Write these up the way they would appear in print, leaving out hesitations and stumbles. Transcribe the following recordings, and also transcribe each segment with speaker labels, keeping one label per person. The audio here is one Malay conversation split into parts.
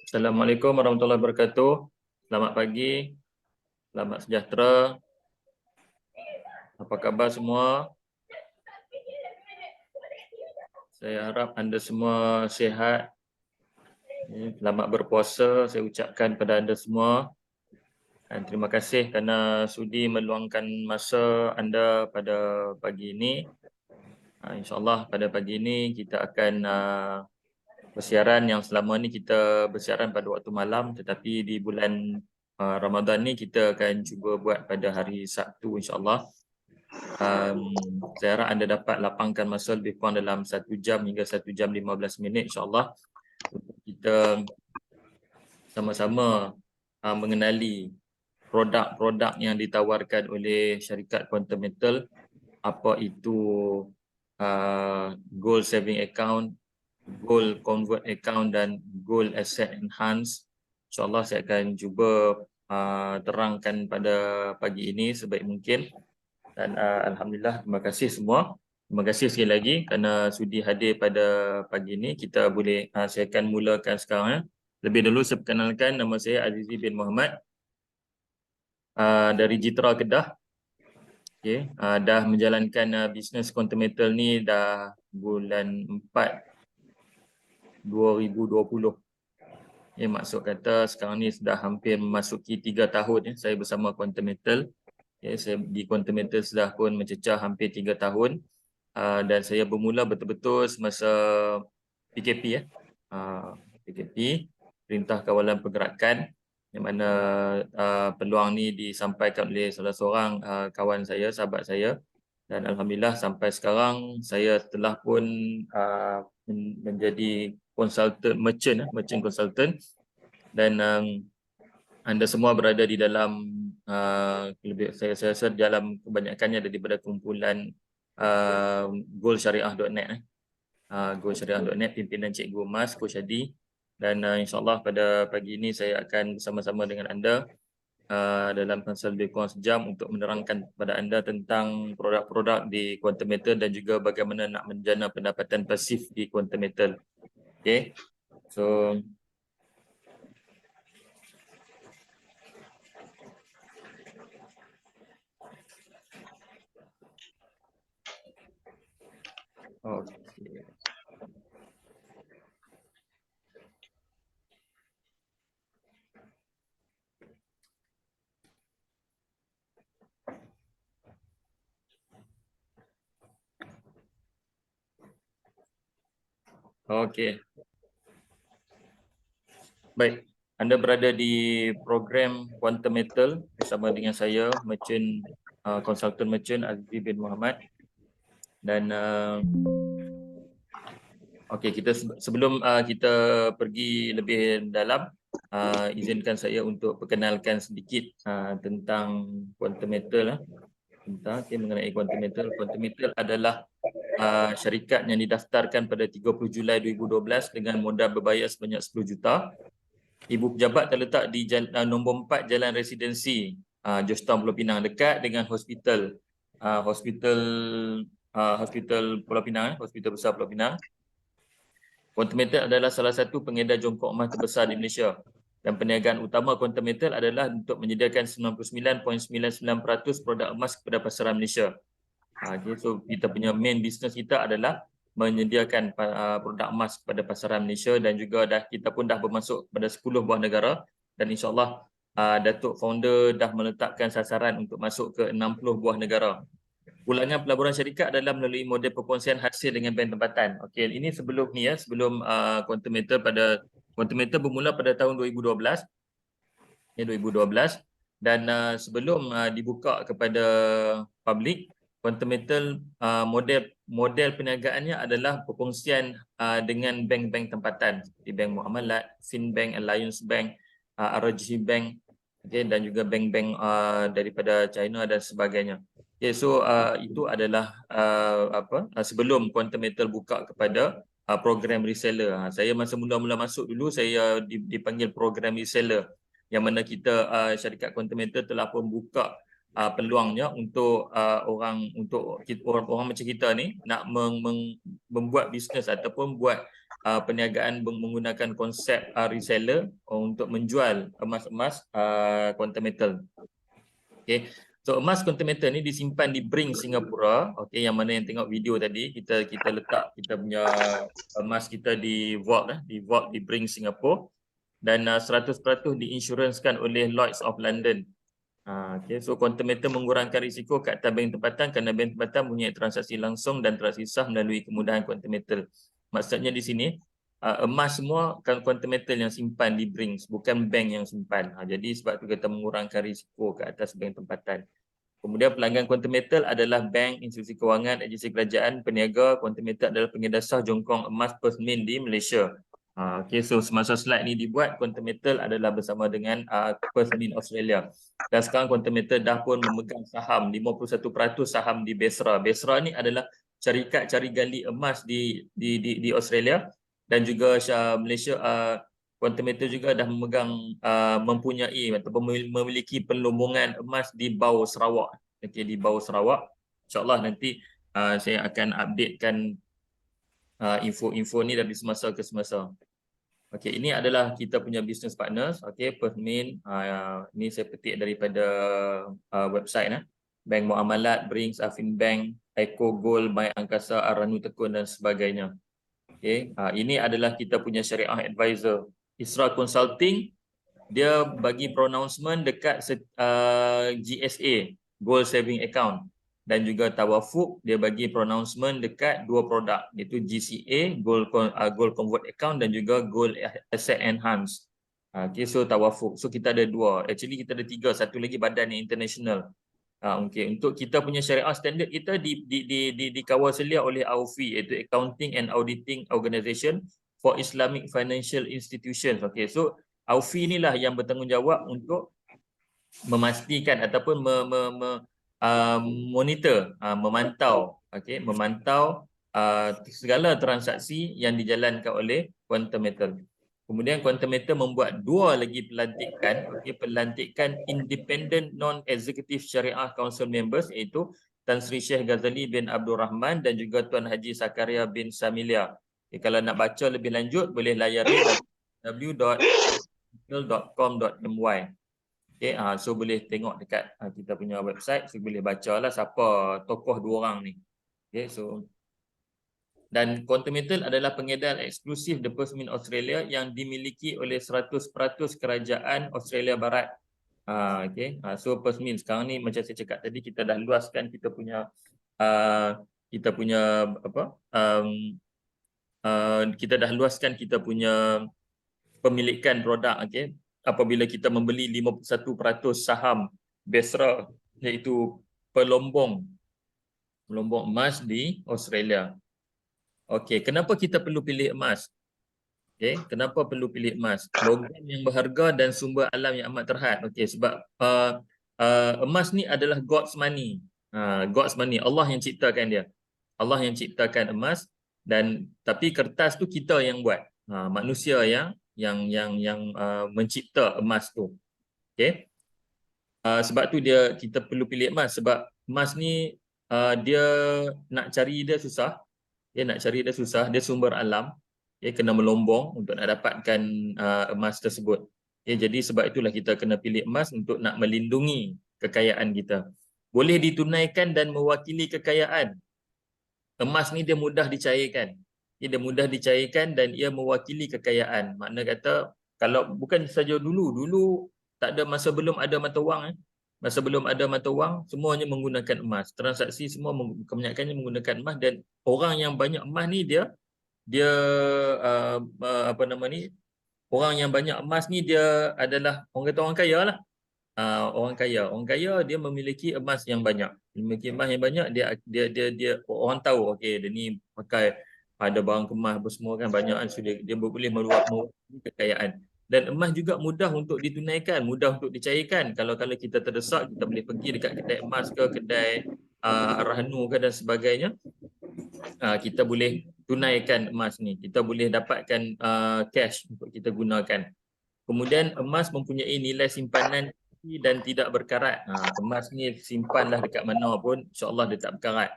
Speaker 1: Assalamualaikum warahmatullahi wabarakatuh. Selamat pagi, selamat sejahtera. Apa khabar semua? Saya harap anda semua sihat. Selamat berpuasa saya ucapkan pada anda semua. Dan terima kasih kerana sudi meluangkan masa anda pada pagi ini. InsyaAllah pada pagi ini kita akan bersiaran yang selama ni kita bersiaran pada waktu malam, tetapi di bulan Ramadan ni kita akan cuba buat pada hari Sabtu insyaAllah. Saya harap anda dapat lapangkan masa lebih kurang dalam 1 jam hingga 1 jam 15 minit insyaAllah untuk kita sama-sama mengenali produk-produk yang ditawarkan oleh syarikat Quantum Metal, apa itu Gold Saving Account, Gold Convert Account dan Gold Asset Enhance. InsyaAllah saya akan cuba terangkan pada pagi ini sebaik mungkin. Dan Alhamdulillah, terima kasih semua. Terima kasih sekali lagi kerana sudi hadir pada pagi ini. Kita boleh, saya akan mulakan sekarang. Lebih dulu saya perkenalkan, nama saya Azizi bin Muhammad dari Jitra Kedah. Okay. Dah menjalankan bisnes Quantum Metal ni dah bulan 4 2020. Maksud kata sekarang ni sudah hampir memasuki 3 tahun saya bersama Quantum Metal. Saya di Quantum Metal sudah pun mencecah hampir 3 tahun. Dan saya bermula betul-betul semasa PKP PKP, Perintah Kawalan Pergerakan, yang mana peluang ni disampaikan oleh salah seorang kawan saya, sahabat saya, dan Alhamdulillah sampai sekarang saya telah pun menjadi konsultan merchant consultant, dan anda semua berada di dalam saya rasa dalam kebanyakannya daripada kumpulan goldsyariah.net goldsyariah.net, pimpinan Cikgu Mas Coach Hadi. Dan insyaAllah pada pagi ini saya akan bersama-sama dengan anda dalam masa lebih kurang sejam untuk menerangkan kepada anda tentang produk-produk di Quantum Metal dan juga bagaimana nak menjana pendapatan pasif di Quantum Metal. Okay, so okay. Okey. Baik, anda berada di program Quantum Metal bersama dengan saya, konsultan merchant Azizi bin Muhammad. Dan okey, kita sebelum kita pergi lebih dalam, izinkan saya untuk perkenalkan sedikit tentang Quantum Metal. Mengenai Quantum Metal. Quantum Metal adalah syarikat yang didaftarkan pada 30 Julai 2012 dengan modal berbayar sebanyak 10 juta. Ibu pejabat terletak di nombor 4 Jalan Residensi, Georgetown, Pulau Pinang, dekat dengan hospital Pulau Pinang, Hospital Besar Pulau Pinang. Quantum Metal adalah salah satu pengedar jongkok emas terbesar di Malaysia. Dan perniagaan utama Quantum Metal adalah untuk menyediakan 99.99% produk emas kepada pasaran Malaysia. So kita punya main business kita adalah menyediakan produk emas kepada pasaran Malaysia, dan juga kita pun dah bermasuk pada 10 buah negara, dan insyaAllah Datuk Founder dah meletakkan sasaran untuk masuk ke 60 buah negara. Ulangan pelaburan syarikat adalah melalui model perkongsian hasil dengan bank tempatan. Okey, ini sebelum Quantum Metal bermula pada tahun 2012. 2012, dan sebelum dibuka kepada publik, Quantum Metal model perniagaannya adalah perkongsian dengan bank-bank tempatan seperti Bank Muamalat, Finbank, Alliance Bank, RGC Bank, okay, dan juga bank-bank daripada China dan sebagainya. Okay, so itu adalah sebelum Quantum Metal buka kepada program reseller. Saya masa mula-mula masuk dulu, saya dipanggil program reseller, yang mana kita syarikat Quantum Metal telah pun buka peluangnya untuk orang macam kita ni nak membuat bisnes ataupun buat perniagaan menggunakan konsep reseller untuk menjual emas-emas quantum metal. Okay. So emas quantum metal ni disimpan di Brink Singapura. Okay, yang mana yang tengok video tadi, kita letak kita punya emas kita di vault di Brink Singapura, dan 100% diinsurancekan oleh Lloyd's of London. Okay, so quantum metal mengurangkan risiko ke atas bank tempatan kerana bank tempatan punya transaksi langsung dan transaksi sah melalui kemudahan quantum metal. Maksudnya di sini emas semua quantum metal yang simpan di Brinks, bukan bank yang simpan. Jadi sebab tu kita mengurangkan risiko ke atas bank tempatan. Kemudian pelanggan quantum metal adalah bank, institusi kewangan, agensi kerajaan, peniaga. Quantum metal adalah pengedar sah jongkong emas Perth Mint di Malaysia. Okay, so semasa slide ni dibuat, quantum metal adalah bersama dengan Perth Mint Australia. Dan sekarang quantum metal dah pun memegang saham 51% saham di Besra. Besra ni adalah syarikat cari gali emas di Australia, dan juga Malaysia. Quantum metal juga dah memegang mempunyai ataupun memiliki pelumbungan emas di Bau Sarawak. Okey, di Bau Sarawak. InsyaAllah nanti saya akan updatekan info-info ni dari semasa ke semasa. Okey, ini adalah kita punya business partners. Okey, Perth Mint. Ini saya petik daripada website. Bank Muamalat, Brinks, Affin Bank, Eco Gold, Mai Angkasa, Aranu Tekun dan sebagainya. Okey, ini adalah kita punya syariah advisor. Isra Consulting, dia bagi pronouncement dekat GSA, Gold Saving Account, dan juga Tawafuk, dia bagi pronouncement dekat dua produk, iaitu GCA, Gold Convert Account, dan juga Gold Asset Enhance. Okay, so Tawafuk. So kita ada dua. Actually kita ada tiga. Satu lagi badan yang international. Okay. Untuk kita punya syariah standard, kita dikawal selia oleh AUFI, iaitu Accounting and Auditing Organisation for Islamic Financial Institutions. Okay, so AUFI inilah yang bertanggungjawab untuk memastikan ataupun monitor, memantau, okay, memantau segala transaksi yang dijalankan oleh Quantum Metal. Kemudian Quantum Metal membuat dua lagi pelantikan, okay, pelantikan Independent Non-Executive Syariah Council Members, iaitu Tan Sri Sheikh Ghazali bin Abdul Rahman dan juga Tuan Haji Sakaria bin Samilia. Okay, kalau nak baca lebih lanjut, boleh layari www.com.my. Okay, so boleh tengok dekat kita punya website, so boleh baca lah siapa tokoh dua orang ni. Okay, so dan Quantum Metal adalah pengedar eksklusif The Perth Mint Australia yang dimiliki oleh 100% kerajaan Australia Barat. Okay, so Perth Mint sekarang ni macam saya cakap tadi, kita dah luaskan kita punya kita dah luaskan kita punya pemilikan produk. Okay, apabila kita membeli 51% saham Besra, iaitu pelombong emas di Australia. Okey, kenapa kita perlu pilih emas? Okey, kenapa perlu pilih emas? Logam yang berharga dan sumber alam yang amat terhad. Okey, sebab emas ni adalah God's money. God's money, Allah yang ciptakan dia. Allah yang ciptakan emas, dan tapi kertas tu kita yang buat. Manusia yang mencipta emas tu. Okey. Sebab tu kita perlu pilih emas, sebab emas ni dia nak cari dia susah. Dia sumber alam. Kena melombong untuk nak dapatkan emas tersebut. Jadi sebab itulah kita kena pilih emas untuk nak melindungi kekayaan kita. Boleh ditunaikan dan mewakili kekayaan. Emas ni dia mudah dicairkan. Dia mudah dicairkan dan ia mewakili kekayaan. Makna kata, kalau bukan saja dulu tak ada, masa belum ada mata wang. Masa belum ada mata wang, semuanya menggunakan emas. Transaksi semua kebanyakannya menggunakan emas, dan orang yang banyak emas ni dia orang yang banyak emas ni dia adalah orang kaya lah. Orang kaya dia memiliki emas yang banyak. Dia orang tahu, okey, dia ni pakai ada barang kemas apa semua kan, banyak kan, so dia boleh meluapkan kekayaan. Dan emas juga mudah untuk ditunaikan, mudah untuk dicairkan. Kalau kita terdesak, kita boleh pergi dekat kedai emas ke, kedai Rahnu ke dan sebagainya. Kita boleh tunaikan emas ni. Kita boleh dapatkan cash untuk kita gunakan. Kemudian emas mempunyai nilai simpanan dan tidak berkarat. Emas ni simpanlah dekat mana pun, insya-Allah dia tak berkarat.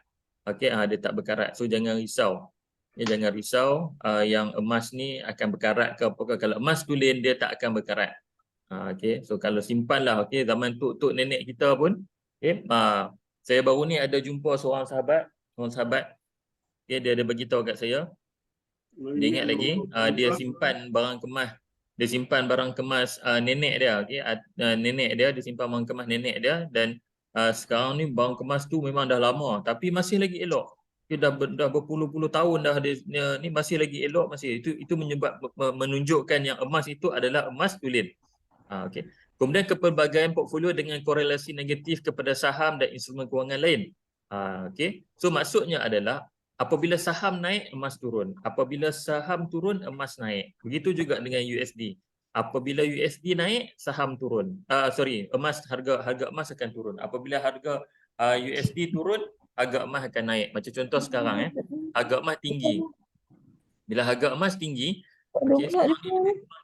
Speaker 1: Okey, dia tak berkarat. So jangan risau. Ya, jangan risau, yang emas ni akan berkarat ke apa ke. Kalau emas tulen dia tak akan berkarat. Okey, so kalau simpan lah, okey, zaman tok nenek kita pun, okey, saya baru ni ada jumpa seorang sahabat, okey, dia ada bagi tahu kat saya, dia ingat lagi, dia simpan barang kemas nenek dia, okey, nenek dia simpan barang kemas nenek dia, dan sekarang ni barang kemas tu memang dah lama tapi masih lagi elok. Dia dah berpuluh-puluh tahun dah dia ni masih lagi elok, masih itu menunjukkan yang emas itu adalah emas tulen. Okey. Kemudian kepelbagaian portfolio dengan korelasi negatif kepada saham dan instrumen kewangan lain. Okey. So maksudnya adalah apabila saham naik, emas turun. Apabila saham turun, emas naik. Begitu juga dengan USD. Apabila USD naik, saham turun. Harga emas akan turun. Apabila harga USD turun, harga emas akan naik. Macam contoh sekarang, harga emas tinggi. Bila harga emas tinggi, okey,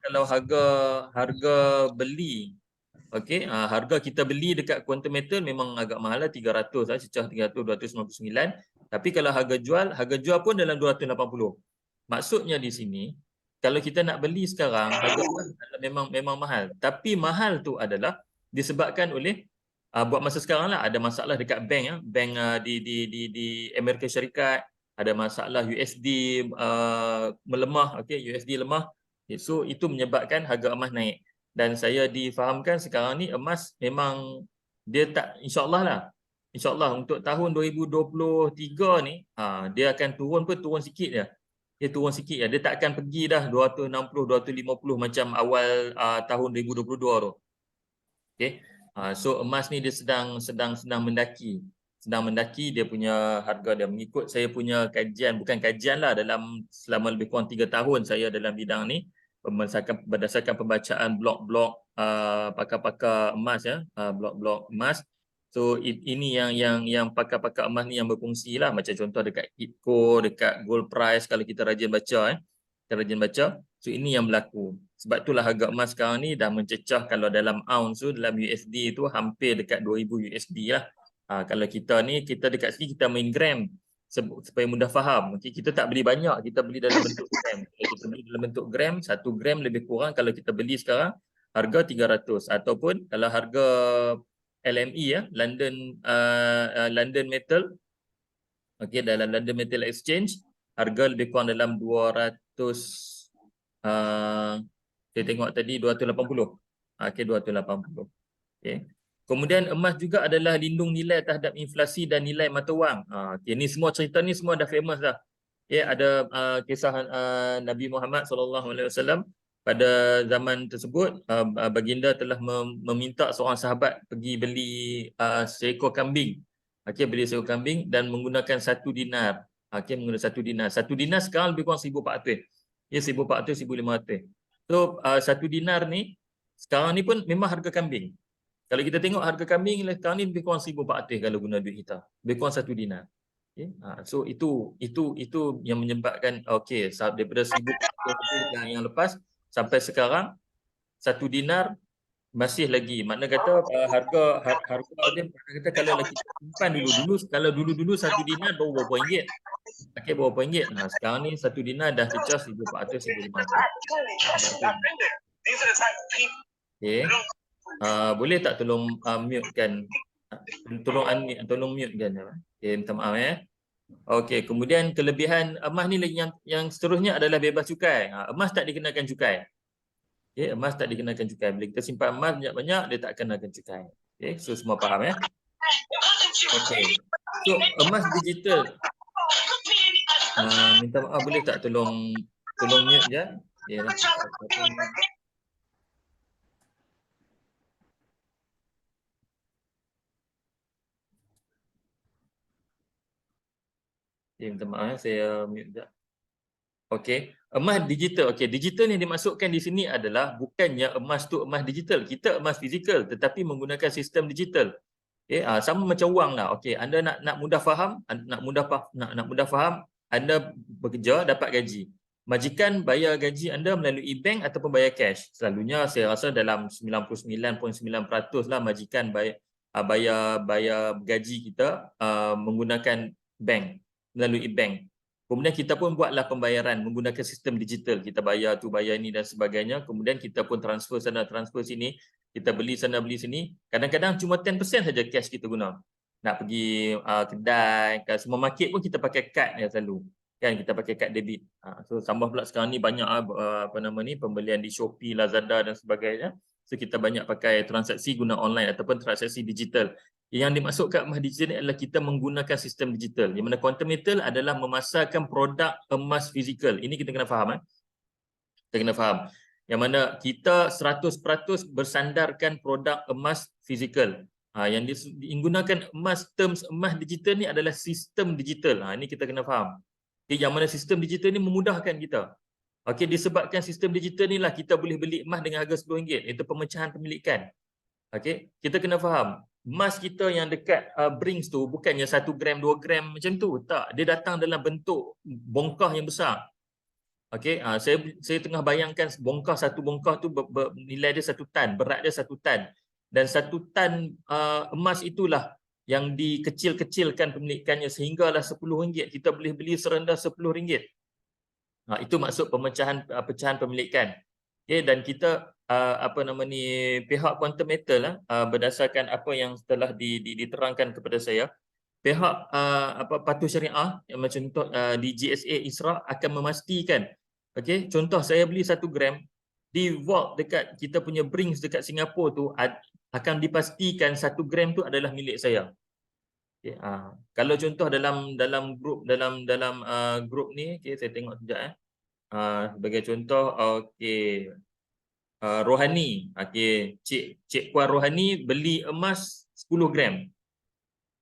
Speaker 1: kalau harga beli, okey, harga kita beli dekat Quantum Metal memang agak mahal lah, 300 lah, cecah 300, 299. Tapi kalau harga jual pun dalam 280. Maksudnya di sini, kalau kita nak beli sekarang, harga memang mahal. Tapi mahal tu adalah disebabkan oleh buat masa sekarang lah, ada masalah dekat bank, bank di Amerika Syarikat, ada masalah USD melemah, okey, USD lemah. So itu menyebabkan harga emas naik. Dan saya difahamkan sekarang ni emas memang dia tak, insyaAllah untuk tahun 2023 ni dia akan turun sikit je. Dia turun sikit je. Dia tak akan pergi dah 260, 250 macam awal tahun 2022 tu. Okey. So emas ni dia sedang mendaki. Sedang mendaki, dia punya harga dia mengikut saya punya kajian, bukan kajian lah, dalam selama lebih kurang 3 tahun saya dalam bidang ni, berdasarkan pembacaan blog-blog pakar-pakar emas, blog-blog emas. So ini yang pakar-pakar emas ni yang berfungsi lah, macam contoh dekat IPCO, dekat Gold Price, kalau kita rajin baca, so ini yang berlaku. Sebab itulah harga emas sekarang ni dah mencecah, kalau dalam ounce tu, dalam USD tu hampir dekat 2000 USD lah. Kalau kita ni, kita dekat sini kita main gram supaya mudah faham. Okay, kita tak beli banyak, kita beli dalam bentuk gram. Kalau kita beli dalam bentuk gram, 1 gram lebih kurang kalau kita beli sekarang harga 300, ataupun kalau harga LME London Metal, okey, dalam London Metal Exchange harga lebih kurang dalam 200, saya tengok tadi 280. Okey, 280. Okey. Kemudian emas juga adalah lindung nilai terhadap inflasi dan nilai mata wang. Okey, ni semua cerita ni semua dah famous dah. Ya, ada kisah Nabi Muhammad SAW pada zaman tersebut, baginda telah meminta seorang sahabat pergi beli seekor kambing. Okey, beli seekor kambing dan menggunakan 1 dinar. Okey, menggunakan 1 dinar. 1 dinar sekarang lebih kurang 1,400. Ya, 1,400, 1,500. So 1 dinar ni sekarang ni pun memang harga kambing. Kalau kita tengok harga kambing sekarang ni lebih kurang 1,400 kalau guna duit kita. Lebih kurang 1 dinar. Okay. So itu yang menyebabkan daripada 1,400 yang lepas sampai sekarang 1 dinar masih lagi. Makna kata harga dia, kata kalau kita simpan dulu kalau dulu 1 dinar baru berapa ringgit. Okey, berapa ringgit. Sekarang ni 1 dinar dah cecah 1,400, 1,500. Okey. Boleh tak tolong mute kan? Tolong mute kan. Okey, minta maaf ya. Okey, kemudian kelebihan emas ni lagi yang seterusnya adalah bebas cukai. Emas tak dikenakan cukai. Okey, emas tak dikenakan cukai. Bila kita simpan emas banyak-banyak, dia tak kenakan cukai. Okey, so semua faham ya? Okey. So emas digital. Minta maaf, boleh tak tolong mute je? Ya. Minta maaf, saya mute je. Okey, emas digital. Okey, digital yang dimasukkan di sini adalah bukannya emas tu emas digital. Kita emas fizikal tetapi menggunakan sistem digital. Okey, sama macam wang lah. Okey, anda nak mudah faham, nak mudah faham, anda bekerja dapat gaji. Majikan bayar gaji anda melalui bank ataupun bayar cash. Selalunya saya rasa dalam 99.9% lah majikan bayar gaji kita menggunakan bank, melalui bank. Kemudian kita pun buatlah pembayaran menggunakan sistem digital. Kita bayar tu, bayar ini dan sebagainya. Kemudian kita pun transfer sana, transfer sini. Kita beli sana, beli sini. Kadang-kadang cuma 10% saja cash kita guna. Nak pergi kedai, ke supermarket pun kita pakai kad ya selalu. Kan kita pakai kad debit. So tambah pula sekarang ni banyak pembelian di Shopee, Lazada dan sebagainya. So kita banyak pakai transaksi guna online ataupun transaksi digital. Yang dimaksudkan emas digital ni adalah kita menggunakan sistem digital. Di mana quantum metal adalah memasarkan produk emas fizikal. Ini kita kena faham. Kita kena faham. Yang mana kita 100% bersandarkan produk emas fizikal. Yang digunakan emas, terms emas digital ni adalah sistem digital. Ini kita kena faham. Yang mana sistem digital ni memudahkan kita. Okey, disebabkan sistem digital ni lah kita boleh beli emas dengan harga RM10. Itu pemecahan pemilikan. Okey, kita kena faham. Emas kita yang dekat Brings tu bukannya 1 gram, 2 gram macam tu. Tak, dia datang dalam bentuk bongkah yang besar. Okey, saya tengah bayangkan satu bongkah tu nilai dia 1 tan, berat dia 1 tan. Dan 1 tan emas itulah yang dikecil-kecilkan pemilikannya sehinggalah RM10. Kita boleh beli serendah RM10. Itu maksud pecahan pemilikan. Okay, dan kita pihak quantum metal berdasarkan apa yang telah diterangkan kepada saya, pihak patuh syariah yang macam contoh di GSA ISRA akan memastikan, okey, contoh saya beli 1 gram di vault dekat kita punya Brings dekat Singapura tu akan dipastikan 1 gram tu adalah milik saya. Okay, kalau contoh dalam grup ni, okay, saya tengok sekejap sebagai contoh, okey, Rohani, okey, Cik Puan Rohani beli emas 10 gram.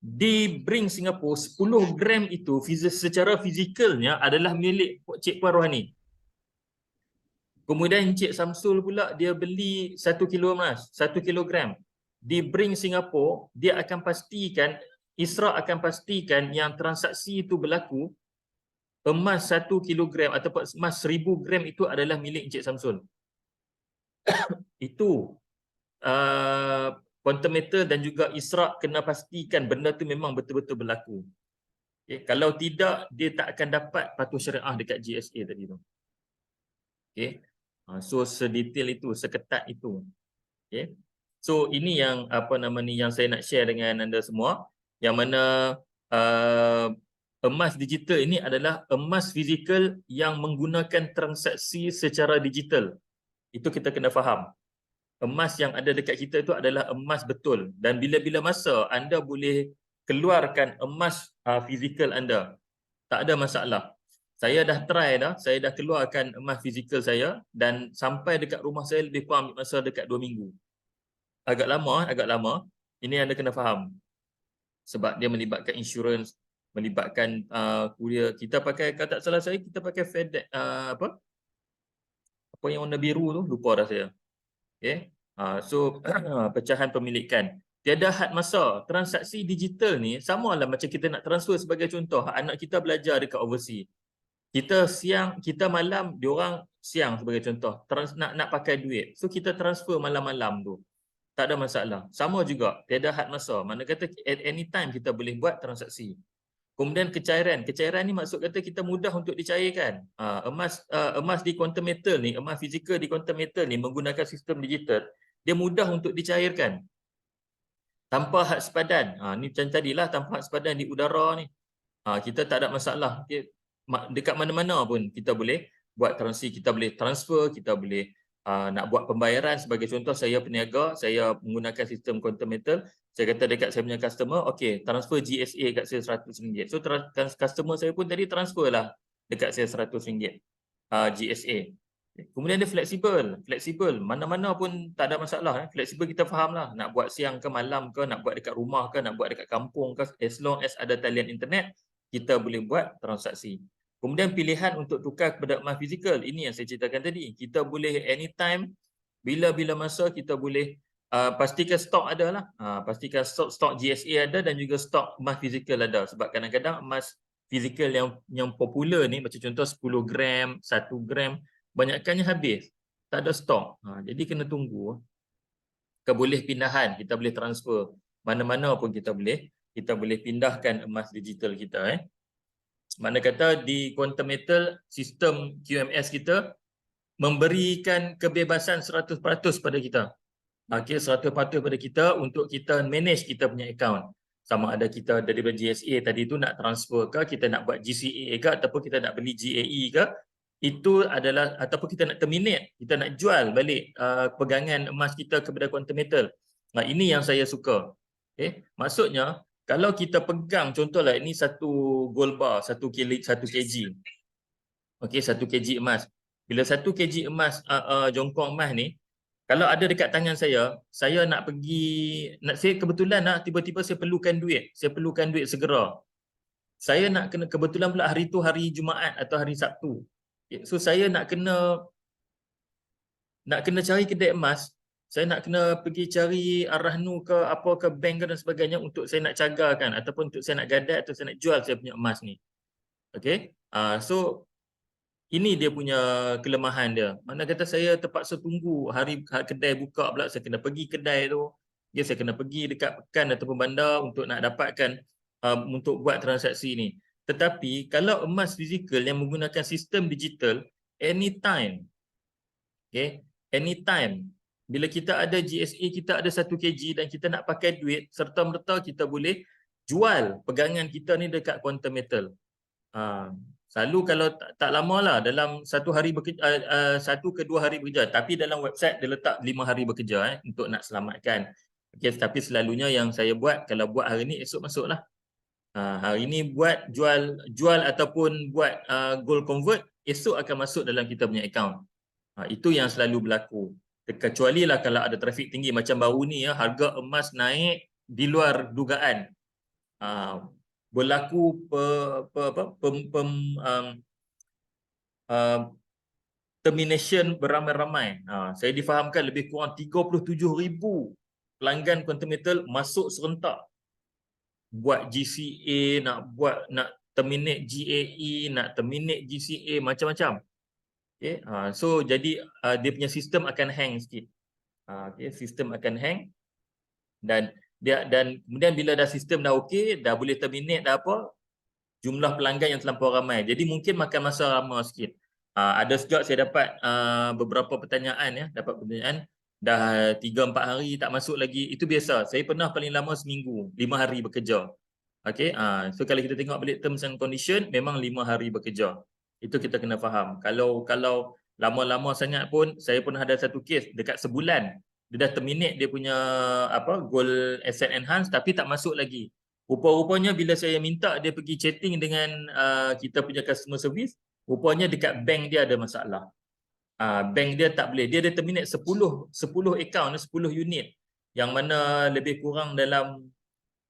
Speaker 1: Di Brings Singapura, 10 gram itu secara fizikalnya adalah milik Cik Puan Rohani. Kemudian Cik Samsul pula dia beli 1 kilo emas, 1 kilogram. Di Brings Singapura, dia akan pastikan, ISRA akan pastikan yang transaksi itu berlaku, emas 1 kilogram ataupun emas 1000 gram itu adalah milik Encik Samsul. Itu quantum metal dan juga ISRA kena pastikan benda tu memang betul-betul berlaku. Okay. Kalau tidak, dia tak akan dapat patuh syariah dekat GSA tadi tu. Okay. So sedetail itu, seketat itu. Okay. So ini yang yang saya nak share dengan anda semua, yang mana emas digital ini adalah emas fizikal yang menggunakan transaksi secara digital. Itu kita kena faham. Emas yang ada dekat kita itu adalah emas betul. Dan bila-bila masa anda boleh keluarkan emas fizikal anda. Tak ada masalah. Saya dah try dah. Saya dah keluarkan emas fizikal saya. Dan sampai dekat rumah saya lebih kurang masa dekat 2 minggu. Agak lama. Ini anda kena faham. Sebab dia melibatkan insurans, melibatkan kuliah. Kita pakai, kalau tak salah saya, kita pakai FedEx, apa yang warna biru tu, lupa dah saya. Okay. So pecahan pemilikan. Tiada had masa. Transaksi digital ni sama lah macam kita nak transfer sebagai contoh. Anak kita belajar dekat overseas. Kita siang, kita malam, diorang siang sebagai contoh. Nak pakai duit. So kita transfer malam-malam tu. Tak ada masalah. Sama juga. Tiada had masa. Mana kata at any time kita boleh buat transaksi. Kemudian kecairan. Kecairan ni maksud kata kita mudah untuk dicairkan. Emas di quantum metal ni, emas fizikal di quantum metal ni menggunakan sistem digital, dia mudah untuk dicairkan. Tanpa had sepadan. Ni macam tadilah, tanpa had sepadan di udara ni. Kita tak ada masalah. Dekat mana-mana pun kita boleh buat transaksi, kita boleh transfer, kita boleh nak buat pembayaran. Sebagai contoh, saya peniaga, saya menggunakan sistem quantum metal. Saya kata dekat saya punya customer, okey, transfer GSA kat saya RM100. So customer saya pun tadi transfer lah dekat saya RM100 GSA. Kemudian dia fleksibel. Mana-mana pun tak ada masalah. Fleksibel kita faham lah. Nak buat siang ke malam ke, nak buat dekat rumah ke, nak buat dekat kampung ke, as long as ada talian internet, kita boleh buat transaksi. Kemudian pilihan untuk tukar kepada emas fizikal. Ini yang saya ceritakan tadi. Kita boleh anytime, bila-bila masa kita boleh pastikan stok ada lah. Pastikan stok GSA ada dan juga stok emas fizikal ada. Sebab kadang-kadang emas fizikal yang popular ni, macam contoh 10 gram, 1 gram, banyakkannya habis. Tak ada stok. Jadi kena tunggu. Boleh pindahan, kita boleh transfer. Mana-mana pun kita boleh pindahkan emas digital kita. Mana kata di Quantum Metal sistem QMS kita memberikan kebebasan 100% pada kita. Okey, 100% pada kita untuk kita manage kita punya account. Sama ada kita daripada GSA tadi tu nak transfer ke, kita nak buat GCA ke, ataupun kita nak beli GAE ke, itu adalah, ataupun kita nak terminate, kita nak jual balik pegangan emas kita kepada Quantum Metal. Nah, ini yang saya suka. Okay? Maksudnya, kalau kita pegang, contohlah ini satu gold bar, 1 kg. Okey, 1 kg emas. Bila 1 kg emas, jongkong emas ni, kalau ada dekat tangan saya nak pergi, saya kebetulan nak tiba-tiba saya perlukan duit segera. Saya nak kena, kebetulan pula hari tu hari Jumaat atau hari Sabtu. So saya nak kena cari kedai emas, saya nak kena pergi cari Arahnu ke apa ke bank ke dan sebagainya untuk saya nak cagarkan ataupun untuk saya nak gadai atau saya nak jual saya punya emas ni. Okey. So ini dia punya kelemahan dia. Mana kata saya terpaksa tunggu hari kedai buka pula, saya kena pergi kedai tu. Ya, saya kena pergi dekat pekan ataupun bandar untuk nak dapatkan untuk buat transaksi ni. Tetapi kalau emas fizikal yang menggunakan sistem digital, anytime. Okay, anytime. Bila kita ada GSA, kita ada 1 kg dan kita nak pakai duit, serta-merta kita boleh jual pegangan kita ni dekat Quantum Metal. Selalu kalau tak lama lah, dalam 1 hari bekerja, 1 ke 2 hari bekerja, tapi dalam website dia letak 5 hari bekerja untuk nak selamatkan. Okay, tapi selalunya yang saya buat, kalau buat hari ni, esok masuklah. Hari ni buat jual ataupun buat gold convert, esok akan masuk dalam kita punya account. Itu yang selalu berlaku. Kecuali lah kalau ada trafik tinggi macam baru ni, harga emas naik di luar dugaan. Berlaku termination beramai-ramai. Saya difahamkan lebih kurang 37,000 pelanggan Quantum Metal masuk serentak. Buat GCA, nak terminate GAE, nak terminate GCA, macam-macam. Okay. So jadi dia punya sistem akan hang sikit. Okay. Sistem akan hang dan kemudian bila dah sistem dah okey, dah boleh terminate dah apa, jumlah pelanggan yang terlampau ramai. Jadi mungkin makan masa lama sikit. Ada sekejap saya dapat beberapa pertanyaan dah 3-4 hari tak masuk lagi. Itu biasa. Saya pernah paling lama seminggu, 5 hari bekerja. Okey. So kalau kita tengok balik terms and condition, memang 5 hari bekerja. Itu kita kena faham. Kalau lama-lama sangat pun, saya pernah ada satu kes dekat sebulan dia dah terminate dia punya gold asset enhance tapi tak masuk lagi. Rupa-rupanya bila saya minta dia pergi chatting dengan kita punya customer service, rupanya dekat bank dia ada masalah. Bank dia tak boleh. Dia terminate 10 account, 10 unit yang mana lebih kurang dalam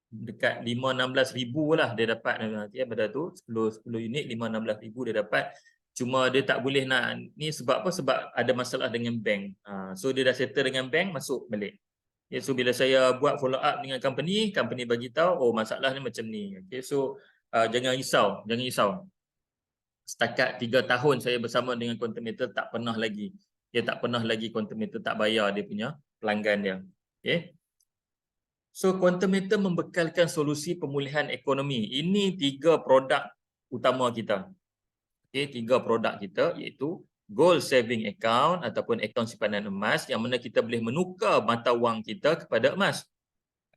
Speaker 1: dekat 5-16 ribu lah dia dapat pada tu. 10 unit 5-16 ribu dia dapat. Cuma dia tak boleh nak ni sebab apa? Sebab ada masalah dengan bank. So dia dah settle dengan bank, masuk balik. Okay, so bila saya buat follow up dengan company bagi tahu, oh masalah ni macam ni. Okay, so jangan risau. Setakat 3 tahun saya bersama dengan Quantum Metal tak pernah lagi Quantum Metal tak bayar dia punya pelanggan dia. Okay. So Quantum Metal membekalkan solusi pemulihan ekonomi. Ini 3 produk utama kita. Okay, 3 produk kita iaitu gold saving account ataupun akaun simpanan emas yang mana kita boleh menukar mata wang kita kepada emas.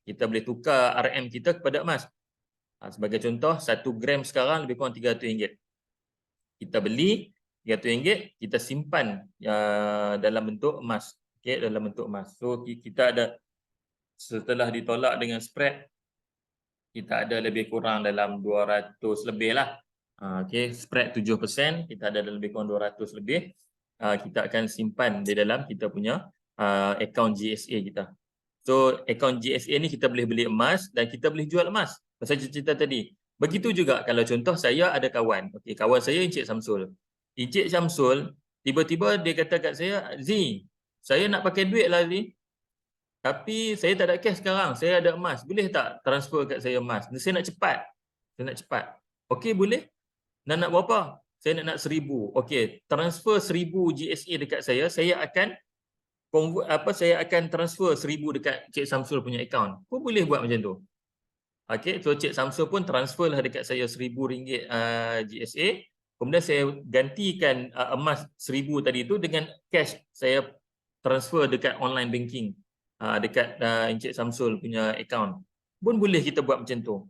Speaker 1: Kita boleh tukar RM kita kepada emas. Sebagai contoh, 1 gram sekarang lebih kurang RM300. Kita beli RM300, kita simpan dalam bentuk emas. Okay, dalam bentuk emas. So kita ada, setelah ditolak dengan spread, kita ada lebih kurang dalam 200 lebih lah. Okay, spread 7%, kita ada lebih kurang 200 lebih. Kita akan simpan di dalam kita punya akaun GSA kita. So, akaun GSA ni kita boleh beli emas dan kita boleh jual emas. Pasal cerita tadi. Begitu juga kalau contoh saya ada kawan. Okay, kawan saya Encik Samsul. Encik Samsul, tiba-tiba dia kata kat saya, Z, saya nak pakai duit lah Z. Tapi saya tak ada cash sekarang. Saya ada emas. Boleh tak transfer kat saya emas? Saya nak cepat. Okey, boleh. Nak berapa? Saya nak 1,000. Okey, transfer 1,000 GSA dekat saya. Saya akan transfer 1,000 dekat Cik Samsul punya akaun. Kau boleh buat macam tu. Okey, so Cik Samsul pun transfer lah dekat saya RM1,000 GSA. Kemudian saya gantikan emas 1,000 tadi tu dengan cash saya transfer dekat online banking dekat Encik Samsul punya account. Pun boleh kita buat macam tu.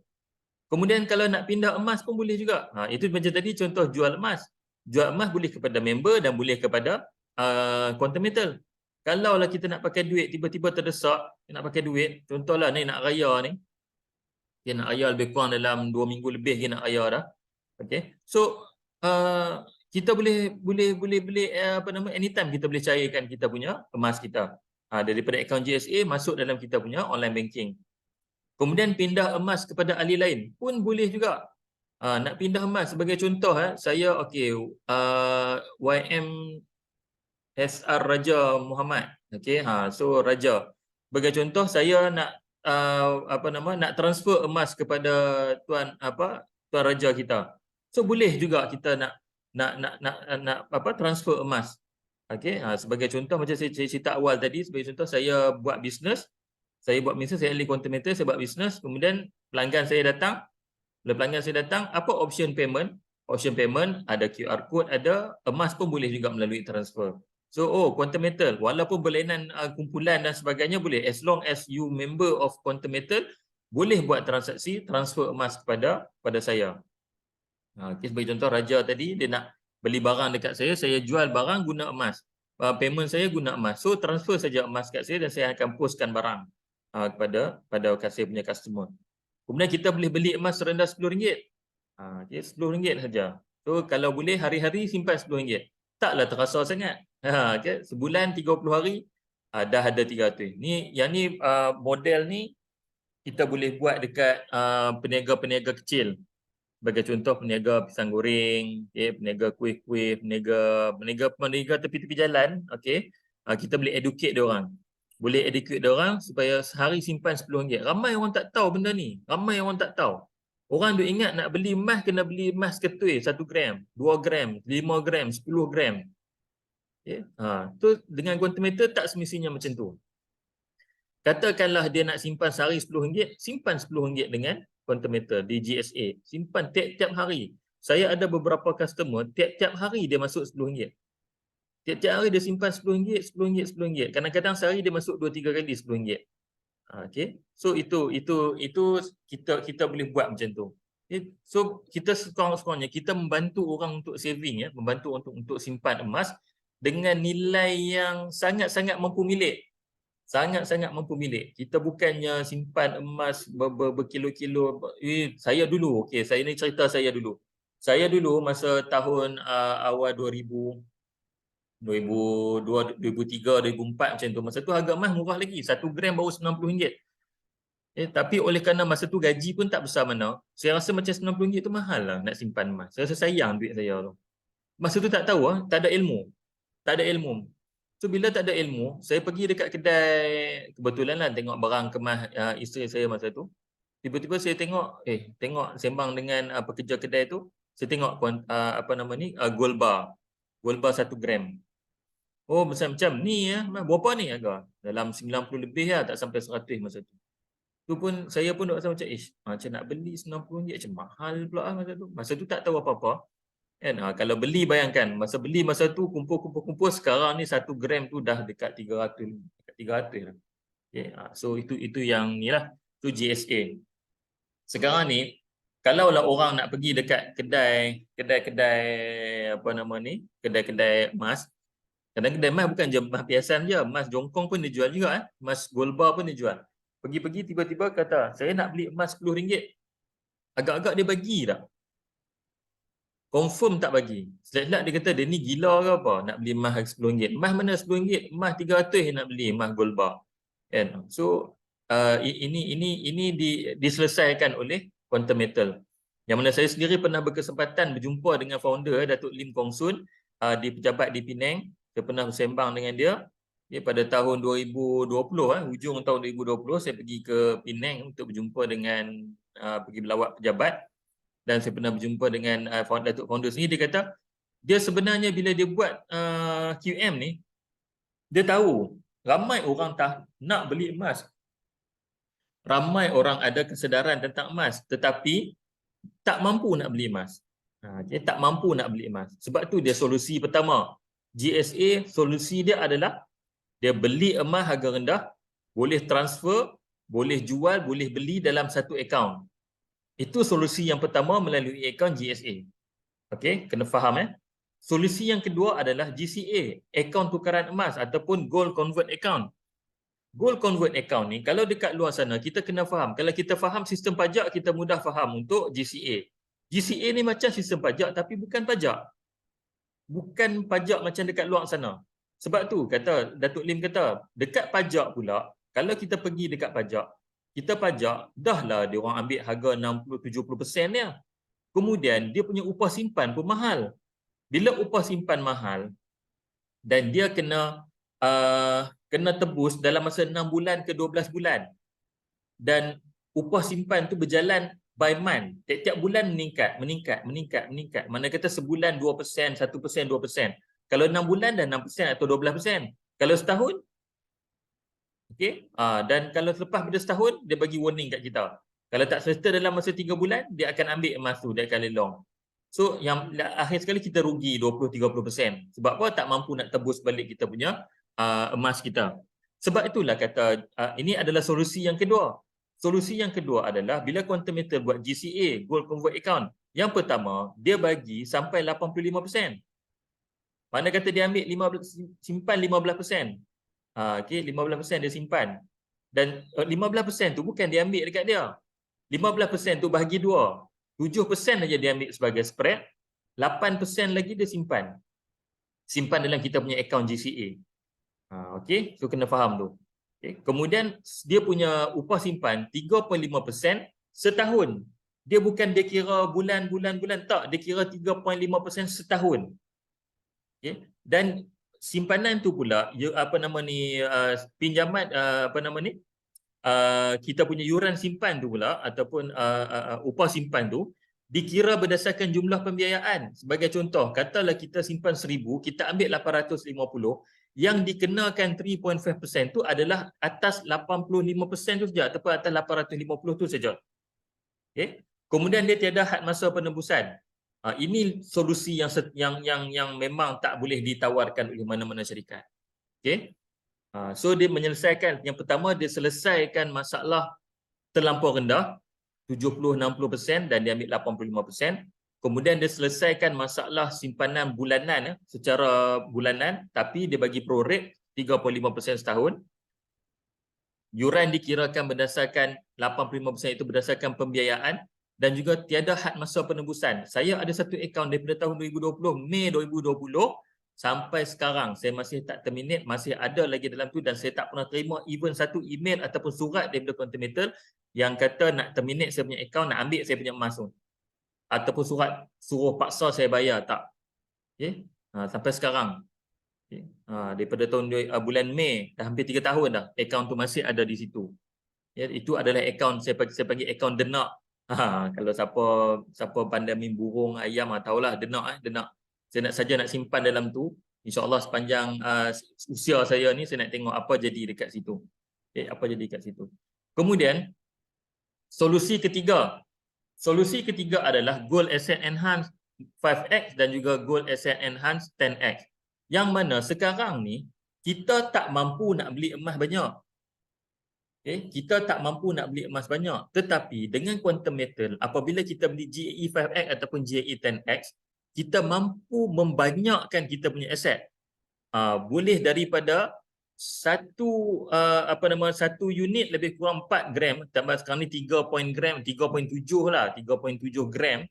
Speaker 1: Kemudian kalau nak pindah emas pun boleh juga. Itu macam tadi contoh jual emas. Jual emas boleh kepada member dan boleh kepada quantum metal. Kalau lah kita nak pakai duit, tiba-tiba terdesak, nak pakai duit, contohlah ni nak raya ni, dia nak raya lebih kurang dalam 2 minggu lebih dia nak raya dah. Okey. So kita boleh apa nama, anytime kita boleh cairkan kita punya emas kita. Daripada akaun GSA masuk dalam kita punya online banking. Kemudian pindah emas kepada ahli lain pun boleh juga. Nak pindah emas sebagai contoh saya YM SR Raja Muhammad. Okey, so Raja. Sebagai contoh saya nak nak transfer emas kepada tuan Raja kita. So boleh juga kita nak transfer emas. Okey, sebagai contoh macam saya cerita awal tadi, sebagai contoh saya buat bisnes. Saya ahli quantum metal, saya buat bisnes, kemudian pelanggan saya datang. Bila pelanggan saya datang, apa option payment? Option payment ada QR code, ada emas pun boleh juga melalui transfer. So, quantum metal, walaupun berlainan kumpulan dan sebagainya boleh, as long as you member of quantum metal, boleh buat transaksi transfer emas kepada saya. Okay, sebagai contoh Raja tadi dia nak beli barang dekat saya jual barang guna emas. Payment saya guna emas. So transfer saja emas kat saya dan saya akan postkan barang kepada saya punya customer. Kemudian kita boleh beli emas serendah RM10. Okay, RM10 saja. So kalau boleh hari-hari simpan RM10. Taklah terasa sangat. Okay, sebulan 30 hari dah ada 300. Yang ni model ni kita boleh buat dekat peniaga-peniaga kecil. Sebagai contoh peniaga pisang goreng, peniaga kuih-kuih, peniaga tepi-tepi jalan, kita boleh educate dia orang. Boleh educate dia orang supaya sehari simpan RM10. Ramai orang tak tahu benda ni. Ramai orang tak tahu. Orang duk ingat nak beli emas kena beli emas ketui 1 gram, 2 gram, 5 gram, 10 gram. Tu dengan quantum metal tak semestinya macam tu. Katakanlah dia nak simpan sehari RM10, simpan RM10 dengan quantum metal di GSA. Simpan tiap-tiap hari. Saya ada beberapa customer, tiap-tiap hari dia masuk RM10. Tiap-tiap hari dia simpan RM10, RM10, RM10. Kadang-kadang sehari dia masuk 2-3 kali RM10. Okey. So itu kita boleh buat macam tu. So kita sekurang-kurangnya kita membantu orang untuk saving, membantu untuk simpan emas dengan nilai yang sangat-sangat mampu milik. Sangat-sangat mampu milik. Kita bukannya simpan emas berkilo-kilo. Saya dulu, saya ni cerita saya dulu. Saya dulu masa tahun awal 2002, 2003, 2004 macam tu. Masa tu harga emas murah lagi. 1 gram baru RM90. Tapi oleh kerana masa tu gaji pun tak besar mana, saya rasa macam RM90 tu mahal lah nak simpan emas. Saya rasa sayang duit saya tu. Masa tu tak tahu, tak ada ilmu. Tak ada ilmu. So bila tak ada ilmu, saya pergi dekat kedai, kebetulan lah tengok barang kemas isteri saya masa tu. Tiba-tiba saya tengok sembang dengan pekerja kedai tu, saya tengok gold bar. Gold bar 1 gram. Oh, macam ni berapa ni harga? Dalam 90 lebih tak sampai 100 masa tu. Tu pun saya pun rasa macam macam nak beli RM90 macam mahal pula masa tu. Masa tu tak tahu apa-apa. Kan? Kalau beli bayangkan masa beli masa tu kumpul sekarang ni 1 gram tu dah dekat 300 dah. So itu yang ni lah, tu GSA. Sekarang ni kalaulah orang nak pergi dekat kedai kedai emas. Kedai emas bukan je emas biasa je, emas jongkong pun dijual juga emas gold bar pun dijual. Pergi-pergi tiba-tiba kata saya nak beli emas RM10. Agak-agak dia bagi tak? Confirm tak bagi. Selak-selak dia kata dia ni gila ke apa nak beli emas RM10. Emas mana RM10? Emas 300 nak beli emas gold bar. Kan? So ini diselesaikan oleh quantum metal. Yang mana saya sendiri pernah berkesempatan berjumpa dengan founder Datuk Lim Kong Soon di pejabat di Penang. Saya pernah bersembang dengan dia. Pada tahun 2020, hujung tahun 2020 saya pergi ke Penang untuk berjumpa dengan pergi melawat pejabat. Dan saya pernah berjumpa dengan Datuk Founder sini. Dia kata dia sebenarnya bila dia buat QM ni, dia tahu ramai orang nak beli emas. ramai orang ada kesedaran tentang emas tetapi tak mampu nak beli emas. Okay, tak mampu nak beli emas. Sebab tu dia solusi pertama. GSA solusi dia adalah dia beli emas harga rendah, boleh transfer, boleh jual, boleh beli dalam satu akaun. Itu solusi yang pertama melalui akaun GSA. Okey, kena faham Solusi yang kedua adalah GCA, akaun tukaran emas ataupun gold convert account. Gold convert account ni kalau dekat luar sana kita kena faham. Kalau kita faham sistem pajak, kita mudah faham untuk GCA. GCA ni macam sistem pajak tapi bukan pajak. Bukan pajak macam dekat luar sana. Sebab tu kata Datuk Lim kata, dekat pajak pula, kalau kita pergi dekat pajak, kita pajak dah lah dia orang ambil harga 60-70% dia. Kemudian dia punya upah simpan pun mahal. Bila upah simpan mahal dan dia kena tebus dalam masa 6 bulan ke 12 bulan. Dan upah simpan tu berjalan by month. Tiap-tiap bulan meningkat. Mana kata sebulan 2%, 1%, 2%. Kalau 6 bulan dah 6% atau 12%. Kalau setahun, okey. Dan kalau selepas pada setahun, dia bagi warning kat kita. Kalau tak settle dalam masa 3 bulan, dia akan ambil emas tu, dia akan lelong. So, yang akhir sekali kita rugi 20-30%. Sebab apa? Tak mampu nak tebus balik kita punya emas kita. Sebab itulah kata, ini adalah solusi yang kedua. Solusi yang kedua adalah bila Quantum Metal buat GCA, Gold Convert Account. Yang pertama, dia bagi sampai 85%. Mana kata dia ambil simpan 15%. Okay, 15% dia simpan. Dan 15% tu bukan dia ambil dekat dia. 15% tu bahagi 2. 7% saja dia ambil sebagai spread, 8% lagi dia simpan. Simpan dalam kita punya akaun GCA. Okey, so kena faham tu. Okay. Kemudian dia punya upah simpan 3.5% setahun. Dia bukan dia kira bulan, tak. Dia kira 3.5% setahun. Okay. Dan simpanan tu pula, pinjaman, kita punya yuran simpan tu pula ataupun upah simpan tu dikira berdasarkan jumlah pembiayaan. Sebagai contoh, katalah kita simpan 1,000, kita ambil 850, yang dikenakan 3.5% tu adalah atas 85% tu saja ataupun atas 850 tu saja. Okay. Kemudian dia tiada had masa penembusan. Ini solusi yang memang tak boleh ditawarkan oleh mana-mana syarikat. Okey. So dia menyelesaikan, yang pertama dia selesaikan masalah terlampau rendah 70-60% dan dia ambil 85%. Kemudian dia selesaikan masalah simpanan bulanan secara bulanan tapi dia bagi pro rate 3.5% setahun. Yuran dikirakan berdasarkan 85% itu berdasarkan pembiayaan dan juga tiada had masa penembusan. Saya ada satu akaun daripada tahun 2020, Mei 2020 sampai sekarang saya masih tak terminate, masih ada lagi dalam tu dan saya tak pernah terima even satu email ataupun surat daripada Quantum Metal yang kata nak terminate saya punya akaun, nak ambil saya punya emas tu. Ataupun surat suruh paksa saya bayar, tak. Okay. Sampai sekarang. Okay. Daripada tahun bulan Mei, dah hampir 3 tahun dah, akaun tu masih ada di situ. Ya, itu adalah akaun, saya panggil akaun denak. Kalau siapa pandai main burung, ayam, tahulah denak. Denak. Saya nak simpan dalam tu. InsyaAllah sepanjang usia saya ni, saya nak tengok apa jadi dekat situ. Okay, apa jadi dekat situ. Kemudian, solusi ketiga. Solusi ketiga adalah Gold Asset Enhance 5X dan juga Gold Asset Enhance 10X. Yang mana sekarang ni, kita tak mampu nak beli emas banyak. Okay, kita tak mampu nak beli emas banyak. Tetapi dengan Quantum Metal, apabila kita beli GAE 5X ataupun GAE 10X, kita mampu membanyakkan kita punya aset. Boleh daripada satu unit lebih kurang 4 gram, tambah sekarang ni 3.7 lah, 3.7 gram.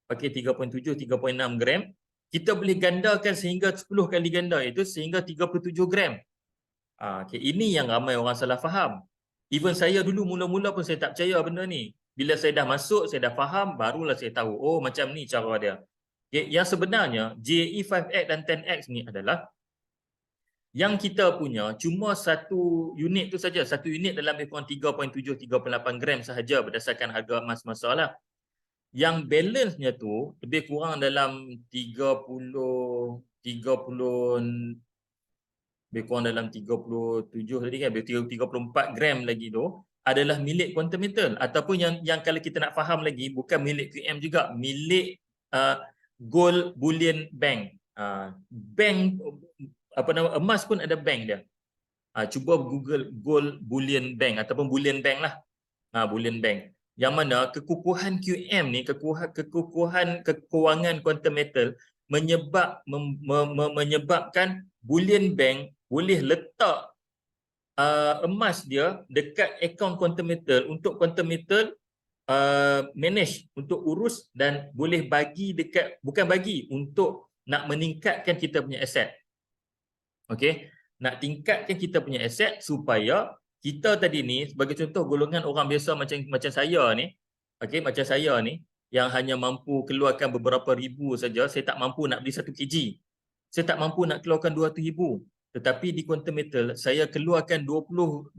Speaker 1: Pakai 3.7, 3.6 gram. Kita boleh gandakan sehingga 10 kali ganda, itu sehingga 37 gram. Okay, ini yang ramai orang salah faham. Even saya dulu mula-mula pun saya tak percaya benda ni. Bila saya dah masuk, saya dah faham, barulah saya tahu, oh macam ni cara dia. Okay, yang sebenarnya GAE 5X dan 10X ni adalah yang kita punya cuma satu unit tu saja. Satu unit dalam lebih kurang 3.7, 3.8 gram sahaja berdasarkan harga emas masalah. Yang balance-nya tu lebih kurang dalam 30 lebih kurang dalam 37 tadi kan, 34 gram lagi tu adalah milik quantum metal, ataupun yang kalau kita nak faham lagi bukan milik QM juga, milik gold bullion bank. Bank apa nama, emas pun ada bank dia. Cuba Google gold bullion bank ataupun bullion bank lah. Bullion bank. Yang mana kekukuhan QM ni, kekukuhan kewangan quantum metal menyebabkan bullion bank boleh letak emas dia dekat akaun quantum metal untuk quantum metal manage, untuk urus, dan boleh bagi dekat, bukan bagi, untuk nak meningkatkan kita punya aset. Okey, nak tingkatkan kita punya aset supaya kita tadi ni, sebagai contoh golongan orang biasa macam saya ni, okey, macam saya ni yang hanya mampu keluarkan beberapa ribu saja, saya tak mampu nak beli 1 kg. Saya tak mampu nak keluarkan 200,000. Tetapi di quantum metal saya keluarkan 20,000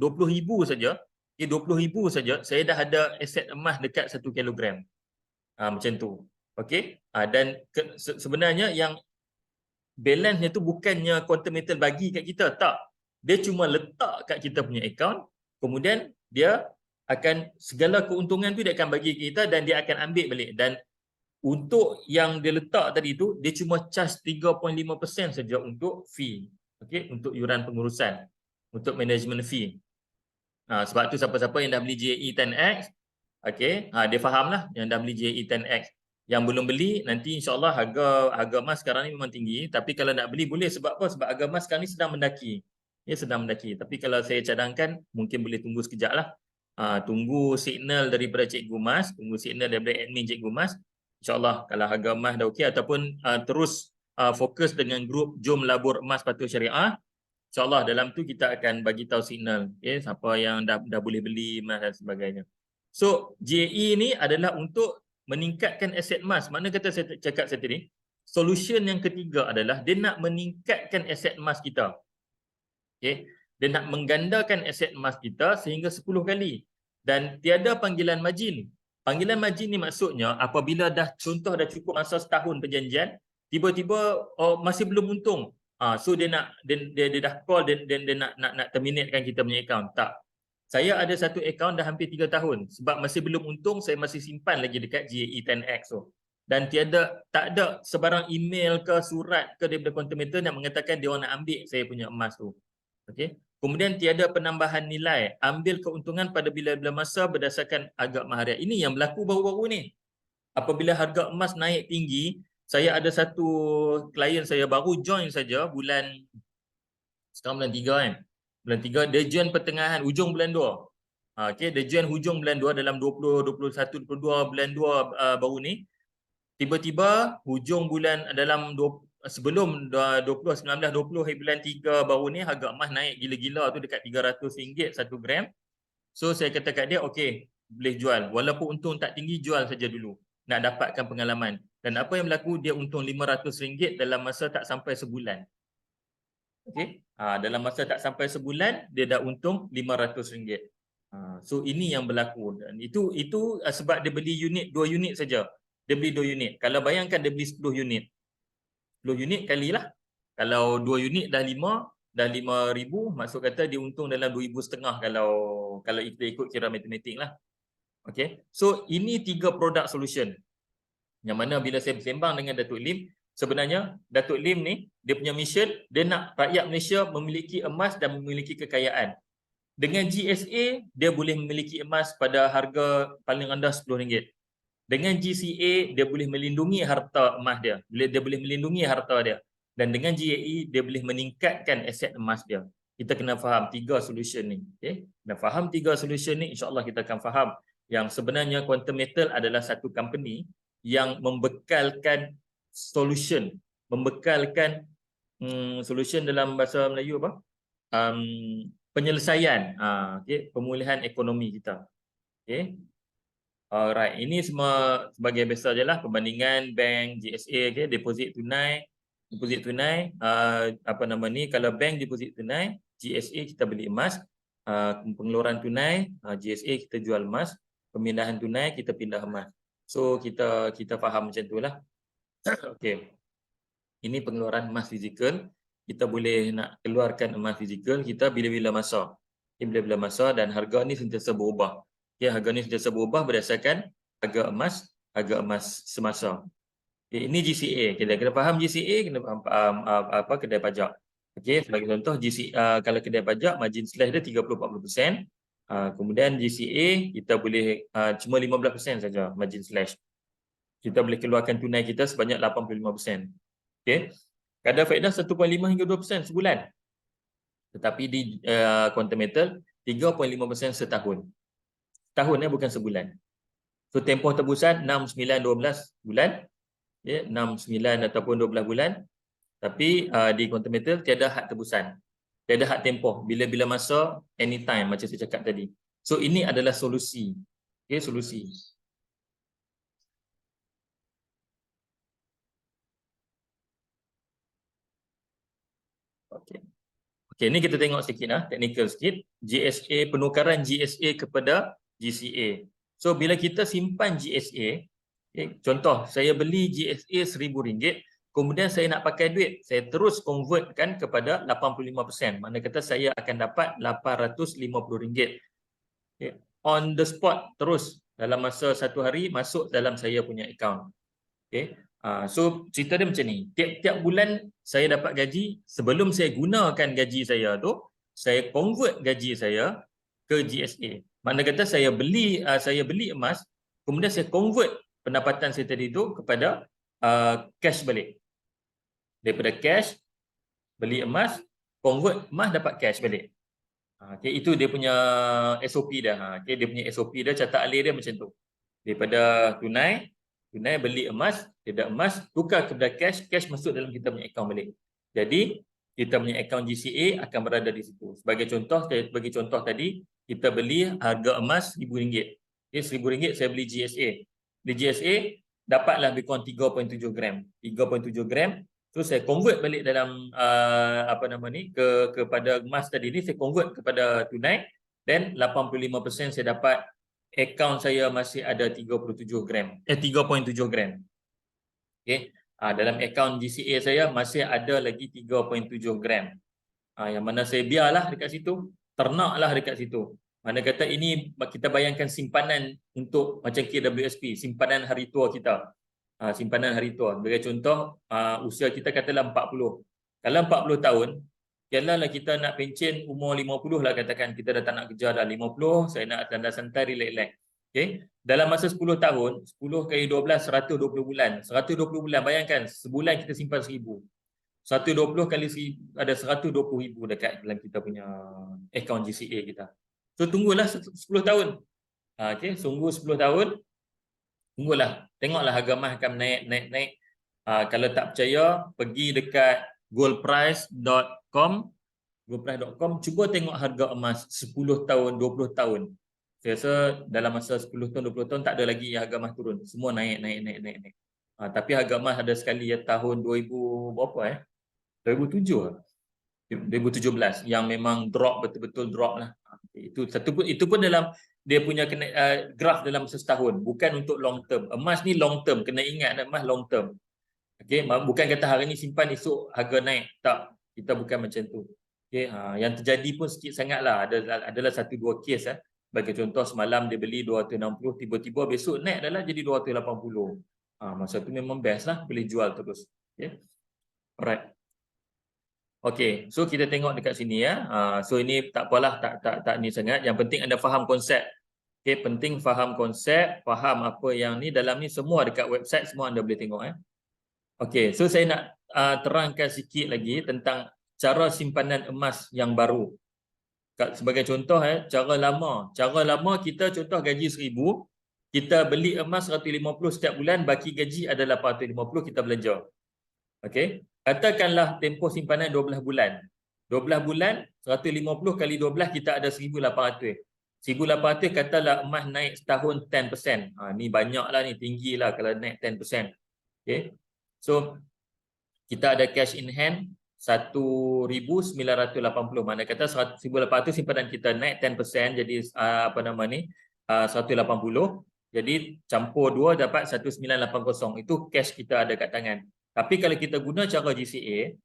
Speaker 1: saja. 20,000 saja, saya dah ada aset emas dekat 1 kilogram. Macam tu. Okey. Dan sebenarnya yang balance-nya tu bukannya quantum metal bagi kat kita, tak. Dia cuma letak kat kita punya akaun, kemudian dia akan, segala keuntungan tu dia akan bagi kita dan dia akan ambil balik. Dan untuk yang dia letak tadi tu, dia cuma charge 3.5% saja untuk fee. Okey, untuk yuran pengurusan, untuk management fee. Sebab tu siapa-siapa yang dah beli GAE 10X, okey, dia fahamlah yang dah beli GAE 10X. Yang belum beli, nanti insya-Allah harga emas sekarang ni memang tinggi, tapi kalau nak beli boleh. Sebab apa? Sebab harga emas sekarang ni sedang mendaki. Dia sedang mendaki. Tapi kalau saya cadangkan, mungkin boleh tunggu sekejap lah. Tunggu signal daripada Cikgu Mas, tunggu signal daripada admin Cikgu Mas. InsyaAllah kalau harga emas dah okey, ataupun terus fokus dengan grup Jom Labur Emas Patuh Syariah, InsyaAllah dalam tu kita akan bagi tahu signal, okay, siapa yang dah boleh beli emas dan sebagainya. So GAE ni adalah untuk meningkatkan aset emas. Mana kata saya cakap tadi, solution yang ketiga adalah dia nak meningkatkan aset emas kita. Okay. Dia nak menggandakan aset emas kita sehingga 10 kali. Dan tiada panggilan margin. Panggilan margin ni maksudnya apabila dah contoh dah cukup masa setahun perjanjian, tiba-tiba masih belum untung. So dia dah call dan dia nak terminatekan kita punya account. Tak. Saya ada satu account dah hampir 3 tahun. Sebab masih belum untung, saya masih simpan lagi dekat GAE 10X tu. Dan tak ada sebarang email ke surat ke daripada quantum metal yang mengatakan dia orang nak ambil saya punya emas tu. Okey. Kemudian tiada penambahan nilai, ambil keuntungan pada bila-bila masa berdasarkan agak maharia. Ini yang berlaku baru-baru ni. Apabila harga emas naik tinggi, saya ada satu klien saya baru join saja sekarang bulan 3 kan. Bulan 3 dia join pertengahan hujung bulan 2. Okey, dia join hujung bulan 2 dalam 20 21 22 bulan 2 baru ni. Tiba-tiba hujung bulan dalam sebelum 19 20 hari bulan 3 baru ni harga emas naik gila-gila tu dekat RM300 1 gram. So saya kata kat dia, okey, boleh jual. Walaupun untung tak tinggi, jual saja dulu. Nak dapatkan pengalaman. Dan apa yang berlaku, dia untung RM500 dalam masa tak sampai sebulan. Okey. Dalam masa tak sampai sebulan dia dah untung RM500. So ini yang berlaku. Dan itu sebab dia beli unit 2 unit saja. Dia beli 2 unit. Kalau bayangkan dia beli 10 unit. 10 unit kalilah. Kalau 2 unit dah 5,000, maksud kata dia untung dalam 2,500 kalau kita ikut kira matematik lah. Okey. So ini 3 produk solution. Yang mana bila saya bersembang dengan Datuk Lim, sebenarnya Datuk Lim ni dia punya mission, dia nak rakyat Malaysia memiliki emas dan memiliki kekayaan. Dengan GSA dia boleh memiliki emas pada harga paling rendah RM10. Dengan GCA, dia boleh melindungi harta emas dia. Dia boleh melindungi harta dia. Dan dengan GAE, dia boleh meningkatkan aset emas dia. Kita kena faham 3 solution ni. Okay? Kena faham 3 solution ni, insyaAllah kita akan faham yang sebenarnya Quantum Metal adalah satu company yang membekalkan solution. Membekalkan solution dalam bahasa Melayu apa? Penyelesaian. Okay? Pemulihan ekonomi kita. Okay? Alright, ini semua sebagai biasa je lah, perbandingan bank, GSA, okay, deposit tunai, apa nama ni, kalau bank deposit tunai, GSA kita beli emas, pengeluaran tunai, GSA kita jual emas, pemindahan tunai kita pindah emas. So kita faham macam tu lah. Okay, ini pengeluaran emas fizikal, kita boleh nak keluarkan emas fizikal kita bila-bila masa. bila-bila masa, dan harga ni sentiasa berubah. Okay, harga ni sentiasa berubah berdasarkan harga emas semasa. Okay, ini GCA. Kita kena faham GCA, kena faham apa kedai pajak. Okey, sebagai contoh kalau kedai pajak margin slash dia 30-40%. Kemudian GCA kita boleh cuma 15% saja margin slash. Kita boleh keluarkan tunai kita sebanyak 85%. Okey. Kadar faedah 1.5 hingga 2% sebulan. Tetapi di Quantum Metal 3.5% setahun. Tahun bukan sebulan. So tempoh tebusan 6, 9, 12 bulan. Ya, 6, 9 ataupun 12 bulan. Tapi di Quantum Metal tiada had tebusan. Tiada had tempoh. Bila-bila masa, anytime macam saya cakap tadi. So ini adalah solusi. Okay, solusi. Okey. Okey, ni kita tengok sikit technical sikit. GSA, penukaran GSA kepada GCA. So bila kita simpan GSA, contoh saya beli GSA RM1,000, kemudian saya nak pakai duit, saya terus convertkan kepada 85%. Mana kata saya akan dapat RM850. Okay. On the spot terus dalam masa satu hari masuk dalam saya punya account. Okay. So cerita dia macam ni, tiap-tiap bulan saya dapat gaji, sebelum saya gunakan gaji saya tu, saya convert gaji saya ke GSA. Mana kata saya beli emas, kemudian saya convert pendapatan saya tadi tu kepada cash balik. Daripada cash beli emas, convert emas dapat cash balik. Okay, itu dia punya SOP dah. Okay, dia punya SOP dah, catat alih dia macam tu. Daripada tunai beli emas, tidak emas, tukar kepada cash, cash masuk dalam kita punya account balik. Jadi, kita punya account GCA akan berada di situ. Sebagai contoh, saya bagi contoh tadi, kita beli harga emas RM1,000. Okay, RM1,000 saya beli GSA. Di GSA, dapatlah lebih kurang 3.7 gram. 3.7 gram, so saya convert balik dalam kepada emas tadi ni, saya convert kepada tunai, dan 85% saya dapat. Akaun saya masih ada 3.7 gram. Okey. Dalam akaun GCA saya masih ada lagi 3.7 gram. Yang mana saya biarlah dekat situ, ternaklah dekat situ. Mana kata ini kita bayangkan simpanan untuk macam KWSP, simpanan hari tua kita. Simpanan hari tua. Sebagai contoh, usia kita katalah 40. Kalau 40 tahun, ialah kita nak pencen umur 50 lah, katakan kita dah tak nak kerja dah 50, saya nak santai relax. Okey, dalam masa 10 tahun, 10 kali 12 120 bulan. 120 bulan, bayangkan sebulan kita simpan 1000. 120 kali ada 120,000 dekat dalam kita punya akaun GCA kita. So tunggulah 10 tahun. Okey, sungguh 10 tahun. Tunggulah. Tengoklah harga emas akan naik. Kalau tak percaya, pergi dekat goldprice.com, cuba tengok harga emas 10 tahun, 20 tahun. Saya rasa dalam masa 10 tahun, 20 tahun tak ada lagi harga emas turun. Semua naik. Tapi harga emas ada sekali tahun 2000 berapa 2017 yang memang drop, betul-betul drop lah. Itu pun dalam dia punya graf dalam setahun, bukan untuk long term. Emas ni long term, kena ingat emas long term. Okey, bukan kata hari ni simpan esok harga naik, tak. Kita bukan macam tu. Okey, yang terjadi pun sikit sangatlah, adalah 1-2 kes Bagi contoh, semalam dia beli 260, tiba-tiba besok naik adalah jadi 280. Masa tu memang best lah, boleh jual terus. Okey. Alright. Okey, so kita tengok dekat sini so ini tak apalah, tak ni sangat. Yang penting anda faham konsep. Okey, penting faham konsep, faham apa yang ni dalam ni, semua dekat website semua anda boleh tengok Okey, so saya nak terangkan sikit lagi tentang cara simpanan emas yang baru. Sebagai contoh cara lama kita contoh gaji 1,000, kita beli emas 150 setiap bulan, baki gaji ada 850, kita belanja. Okey, katakanlah tempoh simpanan 12 bulan. 12 bulan 150 kali 12 kita ada 1,800. 1,800 katalah emas naik setahun 10%. Ni banyaklah ni, tinggilah kalau naik 10%. Okey. So kita ada cash in hand 1,980. Mana kata 1,800 simpanan kita naik 10%, jadi 180. Jadi campur 2 dapat 1,980. Itu cash kita ada kat tangan. Tapi kalau kita guna cara GCA,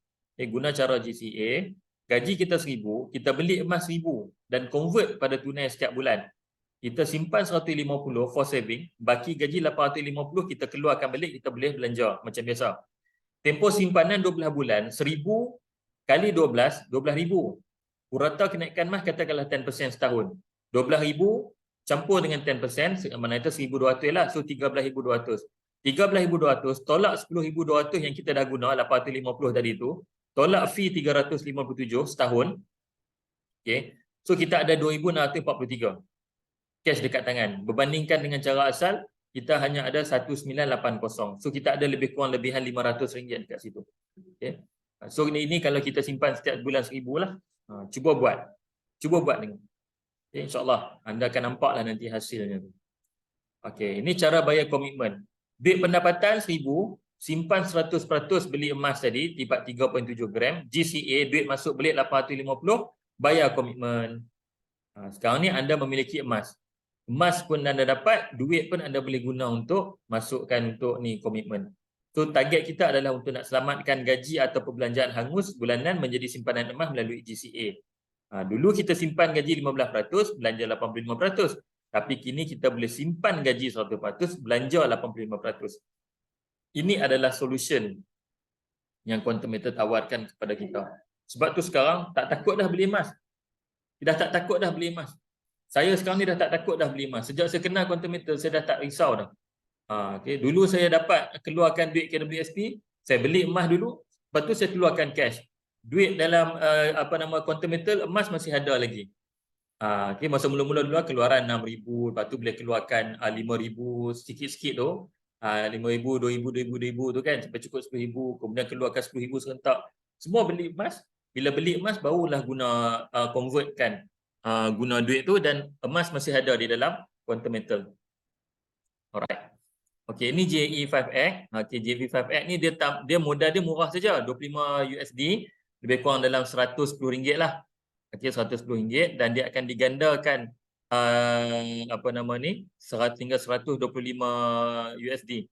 Speaker 1: gaji kita 1,000, kita beli emas 1,000 dan convert pada tunai setiap bulan. Kita simpan 150 for saving, baki gaji 850 kita keluarkan balik, kita boleh belanja macam biasa. Tempoh simpanan 12 bulan, 1,000 kali 12, 12,000. Purata kenaikan emas katakanlah 10% setahun. 12,000 campur dengan 10%, mana itu 1,200 lah. So 13,200. 13,200 tolak 10,200 yang kita dah guna 850 tadi tu, tolak fee 357 setahun. Okey. So kita ada 2,643 cash dekat tangan. Berbandingkan dengan cara asal, kita hanya ada 1,980. So kita ada lebih kurang lebihan RM500 dekat situ. Okey. So ini kalau kita simpan setiap bulan 1,000 lah. Cuba buat. Cuba buat tengok. Okay, InsyaAllah anda akan nampaklah nanti hasilnya. Okey, ini cara bayar komitmen. Duit pendapatan 1,000, simpan 100% beli emas tadi, tiba 3.7 gram. GCA, duit masuk balik 850, bayar komitmen. Sekarang ni anda memiliki emas. Emas pun anda dapat, duit pun anda boleh guna untuk masukkan untuk ni komitmen. So target kita adalah untuk nak selamatkan gaji atau perbelanjaan hangus bulanan menjadi simpanan emas melalui GCA. Dulu kita simpan gaji 15%, belanja 85%. Tapi kini kita boleh simpan gaji 100%, belanja 85%. Ini adalah solution yang Quantum Metal tawarkan kepada kita. Sebab tu sekarang tak takut dah beli emas. Dah tak takut dah beli emas. Saya sekarang ni dah tak takut dah beli emas. Sejak saya kenal Quantum Metal, saya dah tak risau dah. Okay. Dulu saya dapat keluarkan duit KWSP, saya beli emas dulu, lepas tu saya keluarkan cash. Duit dalam Quantum Metal, emas masih ada lagi. Okay, masa mula-mula dulu keluaran 6,000, lepas tu boleh keluarkan 5,000 sikit-sikit tu. 5,000, 2,000, 2,000 tu kan, sampai cukup 10,000, kemudian keluarkan 10,000 serentak. Semua beli emas. Bila beli emas barulah guna convertkan guna duit tu, dan emas masih ada di dalam Quantum Metal. Alright. Okey, ini JE5X. Okey, JE5X ni dia modal dia murah saja, 25 USD, lebih kurang dalam RM110 lah. Okey, RM110, dan dia akan digandakan hingga 125 USD.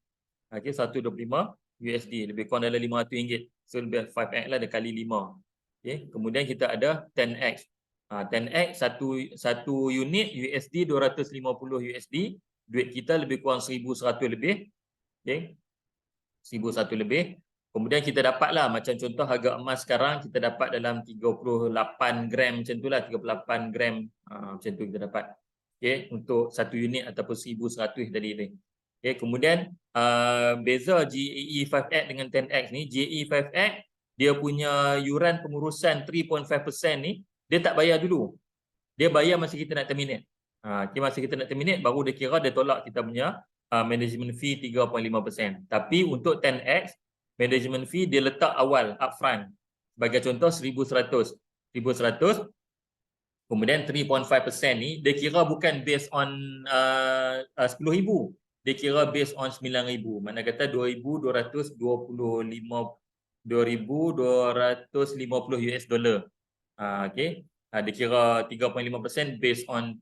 Speaker 1: Okey, 125 USD, lebih kurang dalam RM500. So lebih 5X lah, dia kali 5. Okey, kemudian kita ada 10X. 10X satu unit USD 250 USD. Duit kita lebih kurang 1,100 lebih. Okay. 1,100 lebih. Kemudian kita dapatlah, macam contoh harga emas sekarang kita dapat dalam 38 gram macam tu lah, 38 gram macam tu kita dapat. Okay. Untuk satu unit ataupun 1,100 tadi ni. Okay. Kemudian beza JE5X dengan 10X ni, JE5X dia punya yuran pengurusan 3.5% ni, dia tak bayar dulu. Dia bayar masa kita nak terminate. Masa kita nak terminate, baru dia kira, dia tolak kita punya management fee 3.5%. Tapi untuk 10X, management fee dia letak awal, upfront. Sebagai contoh 1,100. 1,100, kemudian 3.5% ni, dia kira bukan based on 10,000. Dia kira based on 9,000. Mana kata 2,250 US dollar. Okay. Dia kira 3.5% based on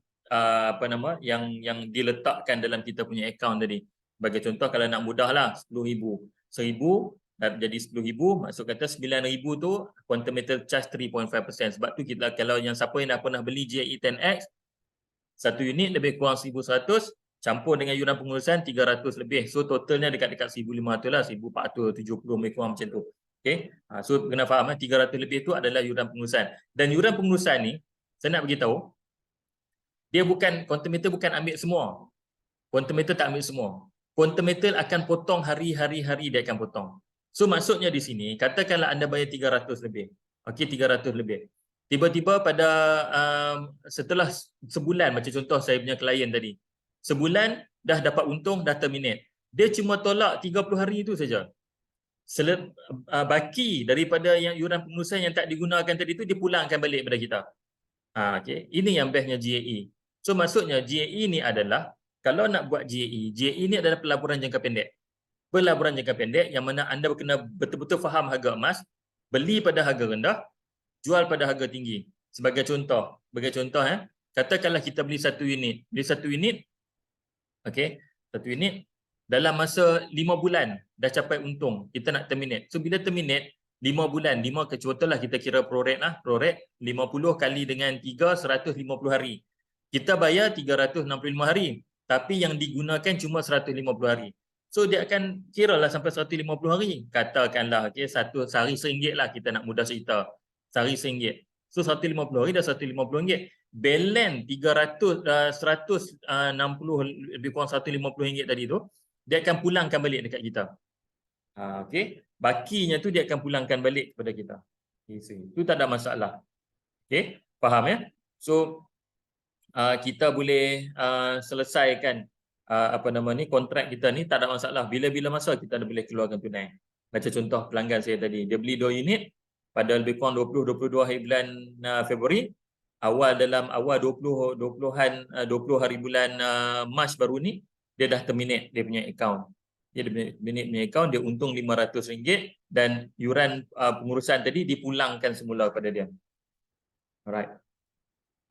Speaker 1: yang diletakkan dalam kita punya account tadi. Sebagai contoh, kalau nak mudah lah, 10,000. 1,000 jadi 10,000, maksud kata 9,000 tu Quantum Metal charge 3.5%. Sebab tu kita, kalau yang siapa yang dah pernah beli JE10X, satu unit lebih kurang 1,100, campur dengan yuran pengurusan 300 lebih. So totalnya dekat-dekat 1,500 lah, 1,470 lebih kurang macam tu. Okay. So kena faham, 300 lebih tu adalah yuran pengurusan. Dan yuran pengurusan ni, saya nak beritahu, dia bukan, Quantum Metal bukan ambil semua. Quantum Metal tak ambil semua. Quantum Metal akan potong hari-hari dia akan potong. So maksudnya di sini, katakanlah anda bayar 300 lebih. Okey, 300 lebih. Tiba-tiba pada setelah sebulan, macam contoh saya punya klien tadi. Sebulan dah dapat untung, dah terminate. Dia cuma tolak 30 hari itu saja. Baki daripada yang yuran pengurusan yang tak digunakan tadi tu, dia pulangkan balik kepada kita. Okay. Ini yang bestnya GAE. So maksudnya GAE ni adalah, kalau nak buat GAE ni adalah pelaburan jangka pendek. Pelaburan jangka pendek yang mana anda kena betul-betul faham harga emas, beli pada harga rendah, jual pada harga tinggi. Sebagai contoh, katakanlah kita beli satu unit. Okay, satu unit dalam masa 5 bulan dah capai untung, kita nak terminate. So bila terminate, 5 bulan, 5 ke contohlah kita kira prorate lah, prorate 50 kali dengan 3, 150 hari. Kita bayar 365 hari, tapi yang digunakan cuma 150 hari. So dia akan kira lah sampai 150 hari. Katakanlah okay, sehari RM1 lah, kita nak mudah cerita. Sehari RM1. So 150 hari dah RM150. Balance 160 lebih kurang RM150 tadi tu, dia akan pulangkan balik dekat kita. Okey, bakinya tu dia akan pulangkan balik kepada kita. Itu tak ada masalah. Okey, faham ya? So kita boleh selesaikan apa nama ni, kontrak kita ni tak ada masalah. Bila-bila masa kita dah boleh keluarkan tunai. Macam contoh pelanggan saya tadi, dia beli 2 unit pada lebih kurang 22 hari bulan Februari. Dalam awal 20 hari bulan Mac baru ni, dia dah terminate dia punya account. Dia terminate punya account, dia untung RM500 dan yuran pengurusan tadi dipulangkan semula kepada dia. Alright.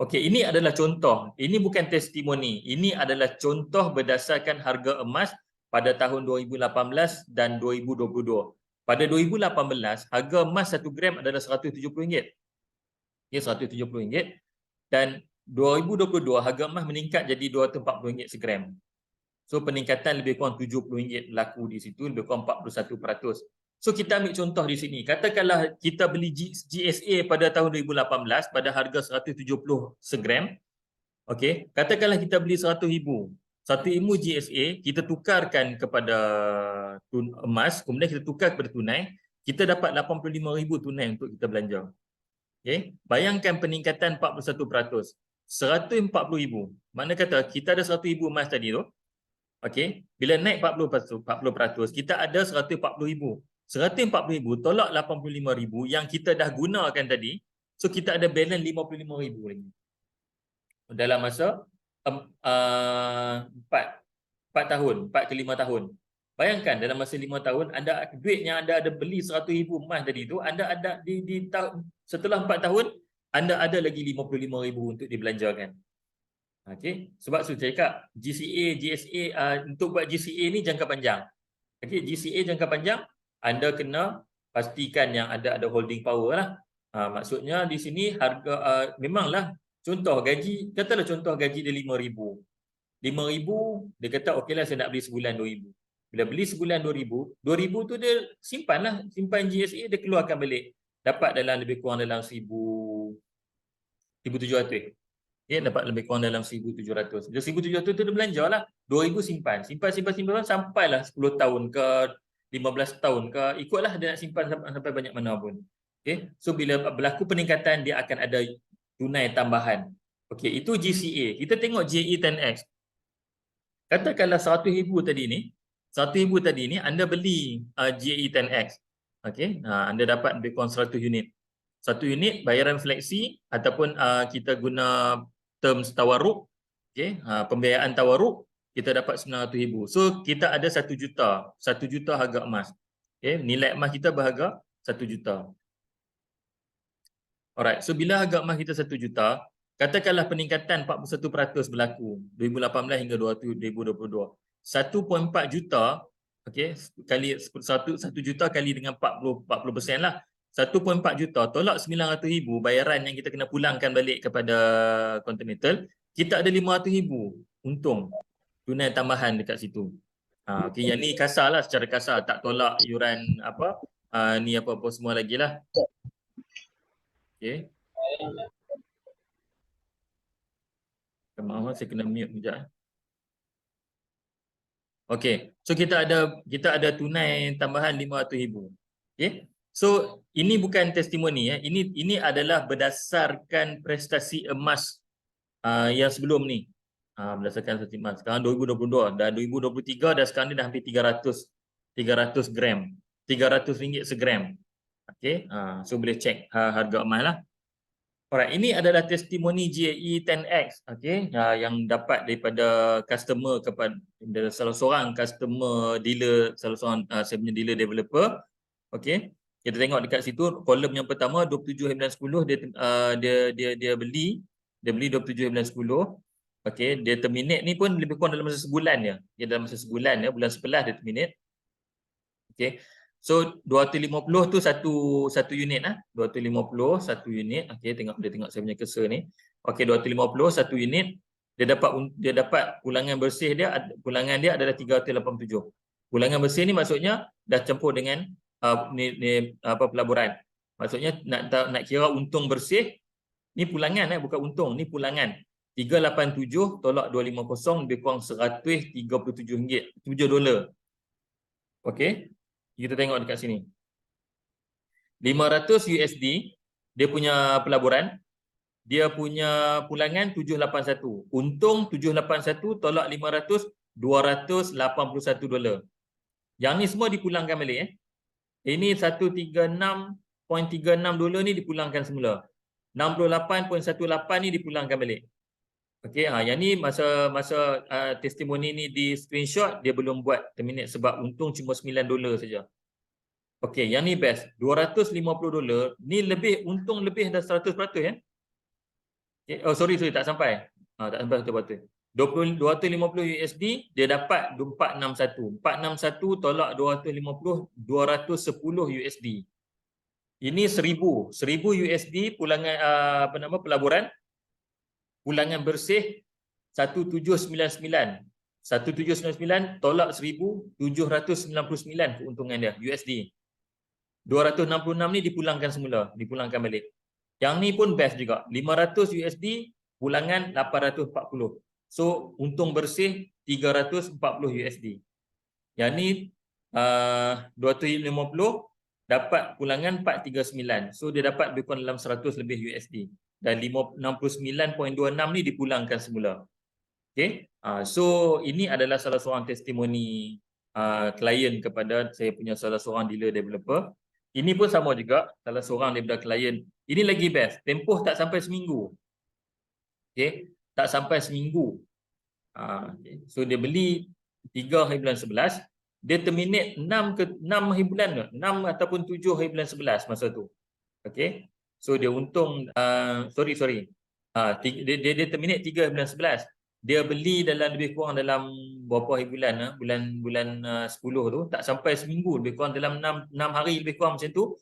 Speaker 1: Okey, ini adalah contoh. Ini bukan testimoni. Ini adalah contoh berdasarkan harga emas pada tahun 2018 dan 2022. Pada 2018, harga emas 1 gram adalah RM170. Ya, RM170. Dan 2022 harga emas meningkat jadi RM240 segram. So peningkatan lebih kurang RM70 berlaku di situ, lebih kurang 41%. So kita ambil contoh di sini. Katakanlah kita beli GSA pada tahun 2018 pada harga 170 segram. Okey, katakanlah kita beli 100,000. 100,000 GSA kita tukarkan kepada emas, kemudian kita tukar kepada tunai, kita dapat 85,000 tunai untuk kita belanja. Okay. Bayangkan peningkatan 41%. 140,000. Mana kata kita ada 100,000 emas tadi tu. Okey. Bila naik 40%, kita ada 140,000. 140,000 tolak 85,000 yang kita dah gunakan tadi. So kita ada balance 55,000 lagi. Dalam masa 4 tahun, 4 ke 5 tahun. Bayangkan dalam masa 5 tahun, anda duit yang anda ada beli 100,000 emas tadi tu, anda ada setelah 4 tahun, anda ada lagi 55,000 untuk dibelanjakan. Okey, sebab saya cakap GCA, GSA untuk buat GCA ni jangka panjang. Okey, GCA jangka panjang, anda kena pastikan yang ada holding power lah. Maksudnya di sini harga memanglah contoh gaji, katalah contoh gaji dia 5,000. 5,000 dia kata okeylah saya nak beli sebulan 2,000. Bila beli sebulan 2,000, 2,000 tu dia simpan GSA, dia keluarkan balik. Dapat dalam lebih kurang dalam 1,700. Ya, dapat lebih kurang dalam 1,700. Dia 1,700 tu dia belanja lah. 2,000 simpan. Simpan sampailah 10 tahun ke 15 tahun ke. Ikutlah dia nak simpan sampai banyak mana pun. Okay. So bila berlaku peningkatan, dia akan ada tunai tambahan. Okey, itu GCA. Kita tengok GE 10X. Katakanlah 100,000 tadi ni anda beli GE 10X. Okey, anda dapat lebih kurang 100 unit. 1 unit bayaran fleksi ataupun kita guna terms tawaruk. Okey, pembiayaan tawaruk kita dapat 900,000. So kita ada 1 juta. 1 juta harga emas. Okey, nilai emas kita berharga 1 juta. Alright, so bila harga emas kita 1 juta, katakanlah peningkatan 41% berlaku 2018 hingga 2022. 1.4 juta, okey, kali 1 juta kali dengan 40% lah. 1.4 juta tolak 900,000 bayaran yang kita kena pulangkan balik kepada Continental, kita ada 500,000 untung tunai tambahan dekat situ. Okey, yang ni kasarlah, secara kasar, tak tolak yuran ni apa-apa semua lagi lah. Okey. Maaf, saya kena mute sekejap. Okey, so kita ada tunai tambahan 500,000. Okey. So ini bukan testimoni ya. Ini adalah berdasarkan prestasi emas yang sebelum ni. Berdasarkan prestasi emas. Sekarang 2022 dan 2023 dan sekarang ni dah hampir 300 gram. RM300 segram. Okey. So boleh cek harga emas lah. Alright, ini adalah testimoni GE 10X, okey, yang dapat daripada customer kepada salah seorang customer dealer, salah seorang saya punya dealer developer. Okey, kita tengok dekat situ kolom yang pertama 27/9/10 dia beli 27/9/10. Okey, dia terminate ni pun lebih kurang dalam masa sebulan je. Dia dalam masa sebulan ya, bulan 11 dia terminate. Okey. So 250 tu satu unit lah. 250 satu unit. Okey, tengok saya punya cursor ni. Okey, 250 satu unit. Dia dapat pulangan bersih dia, pulangan dia adalah 387. Pulangan bersih ni maksudnya dah campur dengan pelaburan. Maksudnya nak kira untung bersih, ni pulangan bukan untung, ni pulangan. 387 tolak 250 lebih kurang RM137, $7. Okey. Kita tengok dekat sini. 500 USD dia punya pelaburan, dia punya pulangan 781. Untung 781 tolak 500 $281. Yang ni semua dipulangkan balik Ini $136.36 ni dipulangkan semula. 68.18 ni dipulangkan balik. Okey, yang ni masa testimoni ni di screenshot dia belum buat terminate sebab untung cuma $9 saja. Okey, yang ni best. $250 ni lebih, untung lebih dah 100% ya. Okay. Oh sorry tak sampai. Tak sampai 100%. 250 USD dia dapat 461. 461 tolak 250 210 USD. Ini 1000 USD pulangan pelaburan. Pulangan bersih 1799. 1799 tolak 1799 keuntungan dia USD. 266 ni dipulangkan semula, dipulangkan balik. Yang ni pun best juga. 500 USD pulangan 840. So untung bersih 340 USD. Yang ni 250 dapat pulangan 439. So dia dapat lebih kurang dalam 100 lebih USD. Dan 69.26 ni dipulangkan semula. Okay. So ini adalah salah seorang testimoni klien kepada saya punya salah seorang dealer developer. Ini pun sama juga, salah seorang daripada klien. Ini lagi best, tempoh tak sampai seminggu. Okay. Tak sampai seminggu. Okay. So dia beli 3 hari bulan 11, dia terminate 6 hari bulan 6 ataupun 7 hari bulan 11 masa tu. Okay. So dia untung dia terminate 3 hari bulan 11. Dia beli dalam lebih kurang dalam berapa hari bulan bulan 10 tu, tak sampai seminggu, lebih kurang dalam 6 hari lebih kurang macam tu.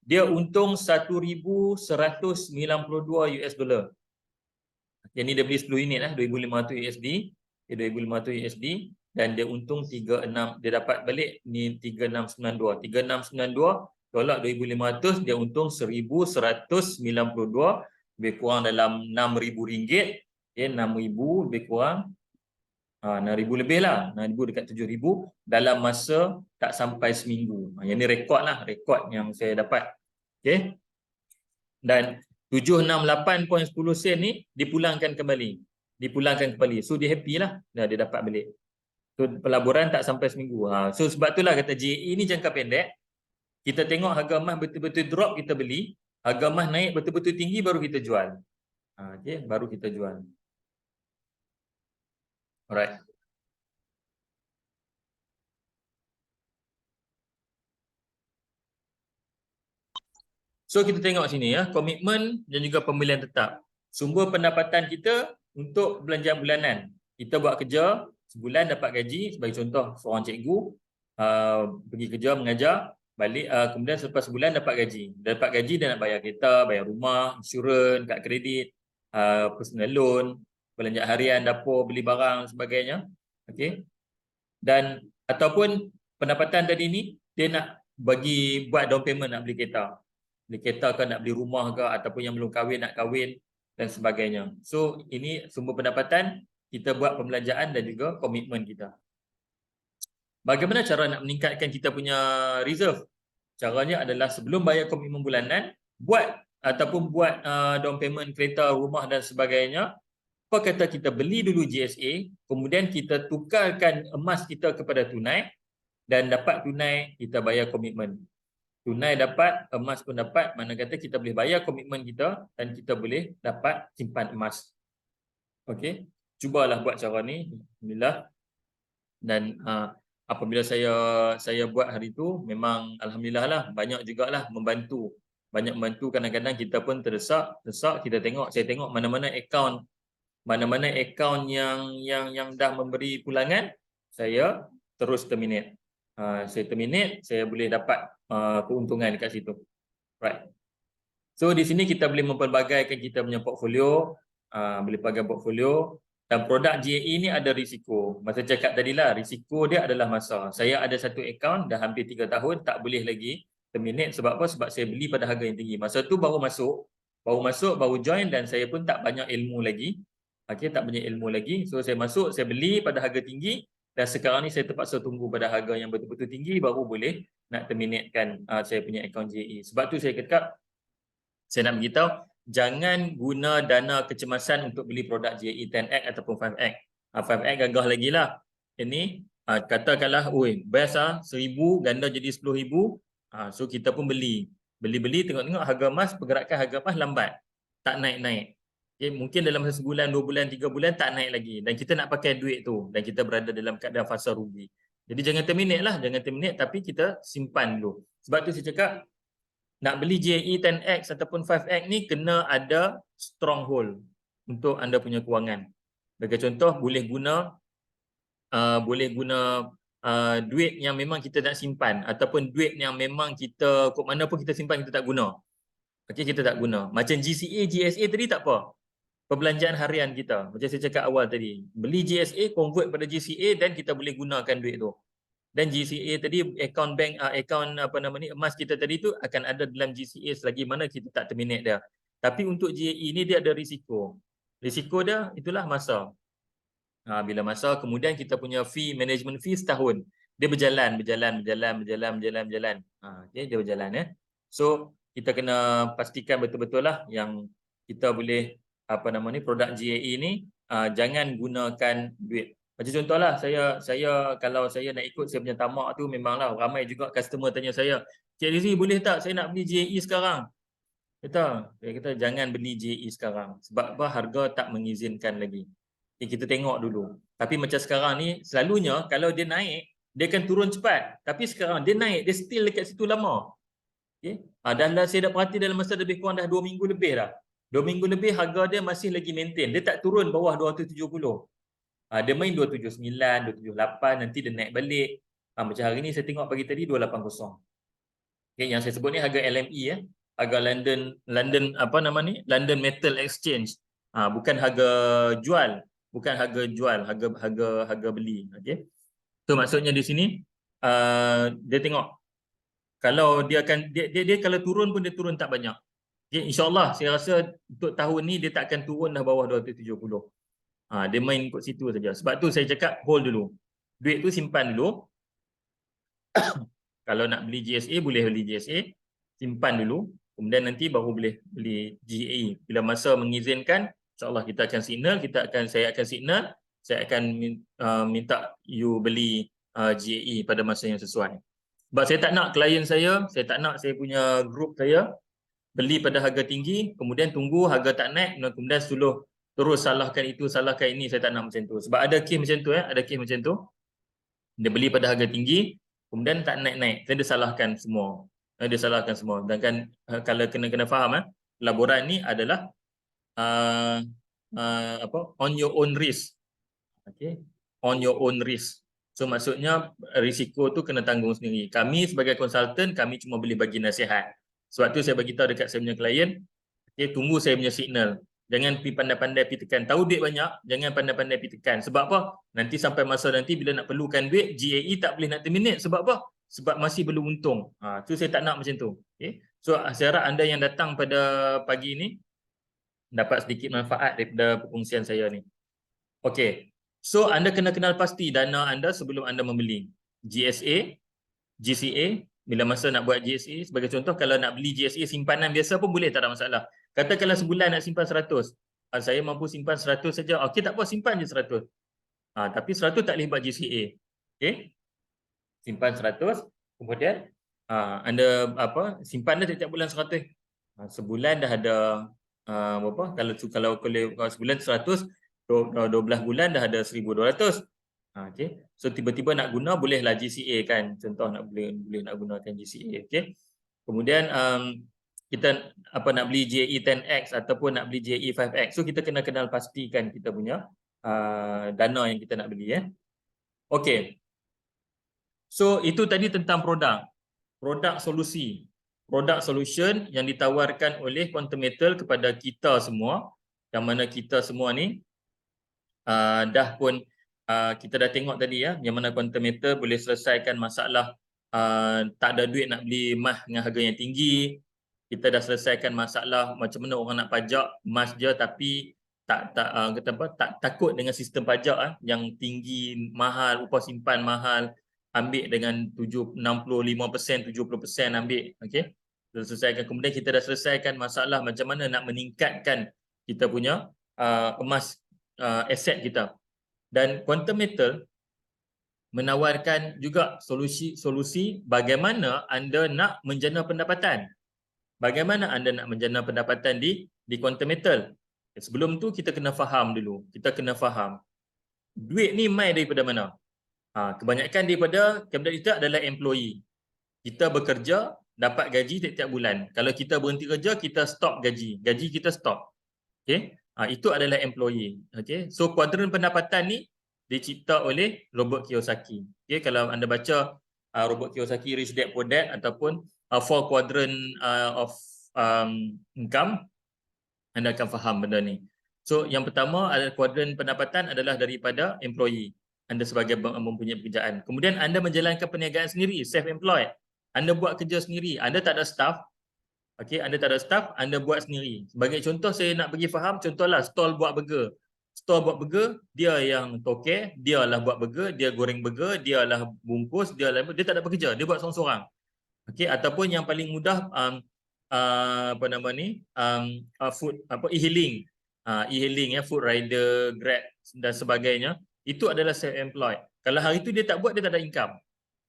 Speaker 1: Dia untung 1,192 US dollar. Yang ni dia beli 10 unit 2,500 USD. 2,500 USD dan dia untung 36, dia dapat balik ni 3692. 3692 tolak 2,500 dia untung 1,192, lebih kurang dalam RM6,000. Okay, 6,000 lebih kurang 6,000 lebih lah, 6,000 dekat 7,000 dalam masa tak sampai seminggu. Yang ni rekod yang saya dapat. Okay. Dan 768.10 sen ni dipulangkan kembali. So dia happy lah, dia dapat balik. So pelaburan tak sampai seminggu. So sebab itulah kata JE ni jangka pendek. Kita tengok harga emas betul-betul drop, kita beli. Harga emas naik betul-betul tinggi, baru kita jual. Okay, baru kita jual. Alright. So kita tengok sini komitmen dan juga pembelian tetap. Sumber pendapatan kita untuk belanjaan bulanan. Kita buat kerja sebulan dapat gaji, sebagai contoh seorang cikgu pergi kerja mengajar, balik kemudian selepas sebulan dapat gaji. Dapat gaji dia nak bayar kereta, bayar rumah, insurans, kad kredit, personal loan, belanja harian, dapur, beli barang sebagainya. Okey. Dan ataupun pendapatan tadi ni dia nak bagi buat down payment, nak beli kereta. Beli kereta ke, nak beli rumah ke, ataupun yang belum kahwin nak kahwin dan sebagainya. So ini sumber pendapatan, kita buat pembelanjaan dan juga komitmen kita. Bagaimana cara nak meningkatkan kita punya reserve? Caranya adalah sebelum bayar komitmen bulanan, buat down payment kereta, rumah dan sebagainya. Apa kata kita beli dulu GSA, kemudian kita tukarkan emas kita kepada tunai, dan dapat tunai kita bayar komitmen. Tunai dapat, emas pun dapat, mana kata kita boleh bayar komitmen kita dan kita boleh dapat simpan emas. Okey, cubalah buat cara ni, alhamdulillah. Dan apabila saya buat hari tu, memang alhamdulillah lah, banyak jugalah membantu. Banyak membantu, kadang-kadang kita pun terdesak, kita tengok, saya tengok mana-mana akaun yang dah memberi pulangan, saya terus terminate. saya terminate, saya boleh dapat keuntungan dekat situ. Right. So di sini kita boleh mempelbagaikan kita punya portfolio, boleh pelbagai portfolio, dan produk GAE ni ada risiko. Masa cakap tadilah, risiko dia adalah masa. Saya ada satu akaun dah hampir 3 tahun tak boleh lagi terminate. Sebab apa? Sebab saya beli pada harga yang tinggi. Masa tu baru masuk, baru join, dan saya pun tak banyak ilmu lagi. Okey, tak banyak ilmu lagi. So saya masuk, saya beli pada harga tinggi, dan sekarang ni saya terpaksa tunggu pada harga yang betul-betul tinggi baru boleh nak terminatekan saya punya akaun GAE. Sebab tu saya cakap, saya nak beritahu, jangan guna dana kecemasan untuk beli produk GAE 10X ataupun 5X. 5X gagah lagi lah. Ini katakanlah, best 1,000 ganda jadi 10,000. So kita pun beli. Beli-beli, tengok-tengok harga emas, pergerakan harga emas lambat. Tak naik-naik. Okay, mungkin dalam masa sebulan, 2 bulan, 3 bulan tak naik lagi. Dan kita nak pakai duit tu. Dan kita berada dalam keadaan fasa rugi. Jadi jangan terminate lah. Jangan terminate, tapi kita simpan dulu. Sebab tu saya cakap, nak beli GAE 10X ataupun 5X ni kena ada stronghold untuk anda punya kewangan. Sebagai contoh, boleh guna duit yang memang kita nak simpan, ataupun duit yang memang kita kok mana pun kita simpan kita tak guna. Okey, kita tak guna. Macam GCA, GSA tadi tak apa. Perbelanjaan harian kita. Macam saya cakap awal tadi. Beli GSA, convert pada GCA, dan kita boleh gunakan duit tu. Dan GCA tadi, akaun bank, akaun emas kita tadi tu akan ada dalam GCA selagi mana kita tak terminate dia. Tapi untuk GAE ni dia ada risiko. Risiko dia itulah masa. Bila masa, kemudian kita punya management fee setahun. Dia berjalan. Okay, dia berjalan ya. So kita kena pastikan betul-betul lah yang kita boleh produk GAE ni jangan gunakan duit. Macam contohlah, saya kalau saya nak ikut saya punya tamak tu, memanglah ramai juga customer tanya saya, Cik Rizie boleh tak saya nak beli GAE sekarang? Saya kata jangan beli GAE sekarang. Sebab apa? Harga tak mengizinkan lagi. Kita tengok dulu. Tapi macam sekarang ni, selalunya kalau dia naik, dia akan turun cepat. Tapi sekarang dia naik, dia still dekat situ lama. Okay? Dan saya dah perhati dalam masa lebih kurang dah 2 minggu lebih dah. 2 minggu lebih harga dia masih lagi maintain. Dia tak turun bawah 270. Dia main 279, 278, nanti dia naik balik. Macam hari ni saya tengok pagi tadi 280. Okay, yang saya sebut ni harga LME ya. Harga London Metal Exchange. Bukan harga jual, harga beli. Okey. So maksudnya di sini dia tengok kalau dia kalau turun pun dia turun tak banyak. Okay, insya-Allah saya rasa untuk tahun ni dia tak akan turun dah bawah 270. Dia main ikut situ saja. Sebab tu saya cakap hold dulu. Duit tu simpan dulu. Kalau nak beli GSA boleh beli GSA, simpan dulu. Kemudian nanti baru boleh beli GAE. Bila masa mengizinkan, insya-Allah kita akan signal, saya akan signal, saya akan minta you beli GAE pada masa yang sesuai. Sebab saya tak nak klien saya tak nak saya punya grup saya beli pada harga tinggi, kemudian tunggu harga tak naik, kemudian terus salahkan itu, salahkan ini. Saya tak nak macam tu. Sebab ada kes macam tu ada kes macam tu. Dia beli pada harga tinggi, kemudian tak naik-naik. Dia salahkan semua. Dan kan kalau kena faham laporan ni adalah on your own risk. Okay, on your own risk. So maksudnya risiko tu kena tanggung sendiri. Kami sebagai konsultan, kami cuma boleh bagi nasihat. Sebab tu saya bagi tahu dekat saya punya klien, okay, tunggu saya punya signal. Jangan pergi pandai-pandai pergi tekan. Tahu duit banyak, jangan pandai-pandai pergi tekan. Sebab apa? Nanti sampai masa nanti bila nak perlukan duit, GAE tak boleh nak terminate. Sebab apa? Sebab masih belum untung. Tu saya tak nak macam tu. Okay? So saya harap anda yang datang pada pagi ni dapat sedikit manfaat daripada perkongsian saya ni. Okey. So anda kena kenal pasti dana anda sebelum anda membeli. GSA, GCA, bila masa nak buat GSA, sebagai contoh kalau nak beli GSA simpanan biasa pun boleh, tak ada masalah. Katakanlah sebulan nak simpan 100. Saya mampu simpan 100 saja. Okey, tak apa, simpan je 100. Tapi 100 tak boleh buat GCA. Okey. Simpan 100, kemudian anda simpan dah setiap bulan 100. Sebulan dah ada berapa? Kalau sebulan 100, 12 bulan dah ada 1,200. Okay. So tiba-tiba nak guna bolehlah GCA kan. Contoh boleh nak gunakan GCA. Okay. Kemudian kita nak beli GAE 10X ataupun nak beli GAE 5X. So kita kena kenal pastikan kita punya dana yang kita nak beli Okay. So itu tadi tentang produk solusi. Produk solution yang ditawarkan oleh Quantum Metal kepada kita semua, yang mana kita semua ni dah pun kita dah tengok tadi ya, yang mana Quantum Metal boleh selesaikan masalah tak ada duit nak beli emas dengan harga yang tinggi. Kita dah selesaikan masalah macam mana orang nak pajak emas je tapi kata apa, tak takut dengan sistem pajak yang tinggi, mahal, upah simpan mahal, ambil dengan 65%, 70% ambil, okey. Selesaikan. Kemudian kita dah selesaikan masalah macam mana nak meningkatkan kita punya emas, aset kita. Dan Quantum Metal menawarkan juga solusi bagaimana anda nak menjana pendapatan. Bagaimana anda nak menjana pendapatan di Quantum Metal. Sebelum tu kita kena faham dulu. Kita kena faham duit ni mai daripada mana? Kebanyakan daripada kita adalah employee. Kita bekerja, dapat gaji tiap-tiap bulan. Kalau kita berhenti kerja, kita stop gaji. Gaji kita stop. Okey? Itu adalah employee. Okey? So kuadran pendapatan ni dicipta oleh Robert Kiyosaki. Okey, kalau anda baca Robert Kiyosaki Rich Dad Poor Dad ataupun Four Quadrant of Income, anda akan faham benda ni. So yang pertama adalah kuadran pendapatan adalah daripada employee. Anda sebagai mempunyai pekerjaan. Kemudian anda menjalankan perniagaan sendiri, self-employed. Anda buat kerja sendiri. Anda tak ada staff. Okey, anda tak ada staff, anda buat sendiri. Sebagai contoh saya nak bagi faham, contohlah stall buat burger. Stall buat burger, dia yang toke, dia lah buat burger, dia goreng burger, dia lah bungkus, dia tak ada pekerja, dia buat seorang-seorang. Okey, ataupun yang paling mudah apa nama ni? Food e-hailing. E-hailing ya, food rider, Grab dan sebagainya. Itu adalah self-employed. Kalau hari itu dia tak buat, dia tak ada income.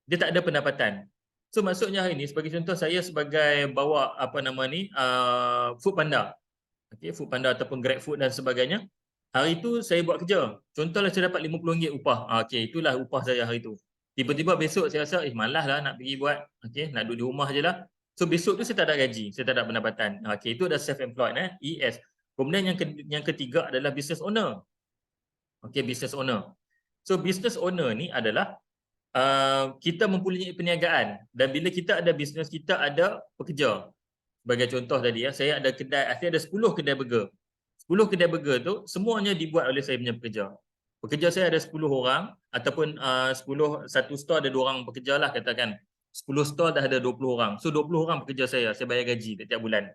Speaker 1: Dia tak ada pendapatan. So maksudnya hari ni sebagai contoh saya sebagai bawa apa nama ni Food Panda. Okey, Food Panda ataupun Grab Food dan sebagainya. Hari itu saya buat kerja. Contohlah saya dapat RM50 upah. Okey, itulah upah saya hari itu. Tiba-tiba besok saya rasa malaslah nak pergi buat. Okey, nak duduk di rumah je lah. So besok tu saya tak ada gaji, saya tak ada pendapatan. Okey, itu adalah self-employed ES. Kemudian yang ketiga adalah business owner. Okey, business owner. So business owner ni adalah kita mempunyai perniagaan dan bila kita ada bisnes, kita ada pekerja. Sebagai contoh tadi ya, saya ada kedai, saya ada 10 kedai burger. 10 kedai burger tu semuanya dibuat oleh saya punya pekerja. Pekerja saya ada 10 orang ataupun 10 satu store ada 2 orang pekerja lah katakan. 10 store dah ada 20 orang. So 20 orang pekerja saya bayar gaji setiap bulan.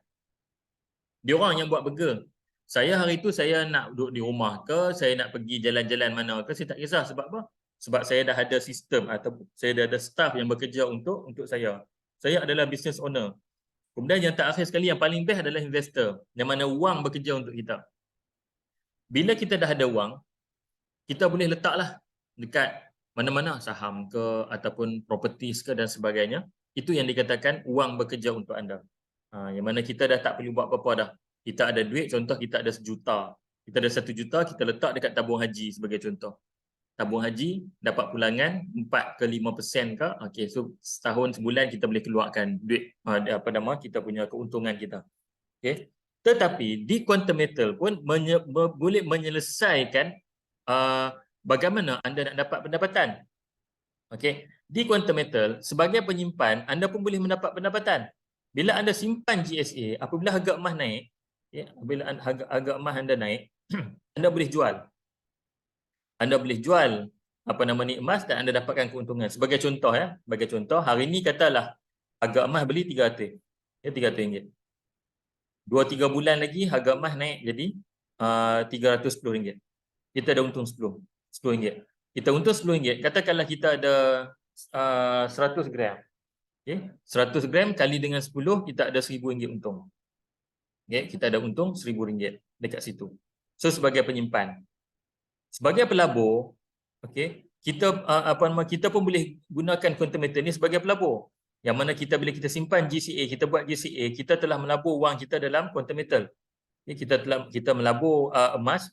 Speaker 1: Dia orang yang buat burger. Saya hari itu saya nak duduk di rumah ke, saya nak pergi jalan-jalan mana ke, saya tak kisah. Sebab apa? Sebab saya dah ada sistem atau saya dah ada staff yang bekerja untuk saya. Saya adalah business owner. Kemudian yang terakhir sekali, yang paling best adalah investor. Yang mana wang bekerja untuk kita. Bila kita dah ada wang, kita boleh letaklah dekat mana-mana, saham ke ataupun properties ke dan sebagainya. Itu yang dikatakan wang bekerja untuk anda. Yang mana kita dah tak perlu buat apa-apa dah. Kita ada duit, contoh kita ada 1 juta. Kita ada 1 juta, kita letak dekat tabung haji sebagai contoh. Tabung haji dapat pulangan 4 ke 5% ke. Okey, so setahun sebulan kita boleh keluarkan duit kita punya keuntungan kita. Okey. Tetapi di Quantum Metal pun boleh menyelesaikan bagaimana anda nak dapat pendapatan. Okey. Di Quantum Metal sebagai penyimpan anda pun boleh mendapat pendapatan. Bila anda simpan GSA, apabila harga emas naik, apabila harga emas anda naik, anda boleh jual. Anda boleh jual emas dan anda dapatkan keuntungan. Sebagai contoh hari ini katalah harga emas beli 300. Ya, RM300. 2-3 bulan lagi harga emas naik jadi RM310. Kita ada untung RM10. Kita untung RM10. Katakanlah kita ada 100 gram. Okay. 100 gram kali dengan 10 kita ada RM1,000 untung. Okay. Kita ada untung RM1,000 dekat situ. So sebagai penyimpan. Sebagai pelabur, okey, kita pun boleh gunakan Quantum Metal ni sebagai pelabur. Yang mana bila kita simpan GCA, kita buat GCA, kita telah melabur wang kita dalam Quantum Metal. Okay, kita melabur emas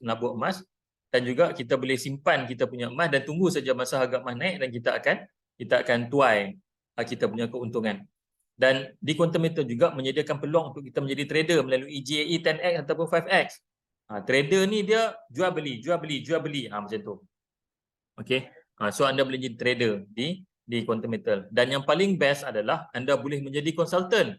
Speaker 1: dan juga kita boleh simpan kita punya emas dan tunggu saja masa harga emas naik dan kita akan tuai kita punya keuntungan. Dan di Quantum Metal juga menyediakan peluang untuk kita menjadi trader melalui GAE 10X ataupun 5X. Trader ni dia jual beli macam tu. Okey. So anda boleh jadi trader di di Quantum Metal. Dan yang paling best adalah anda boleh menjadi konsultan.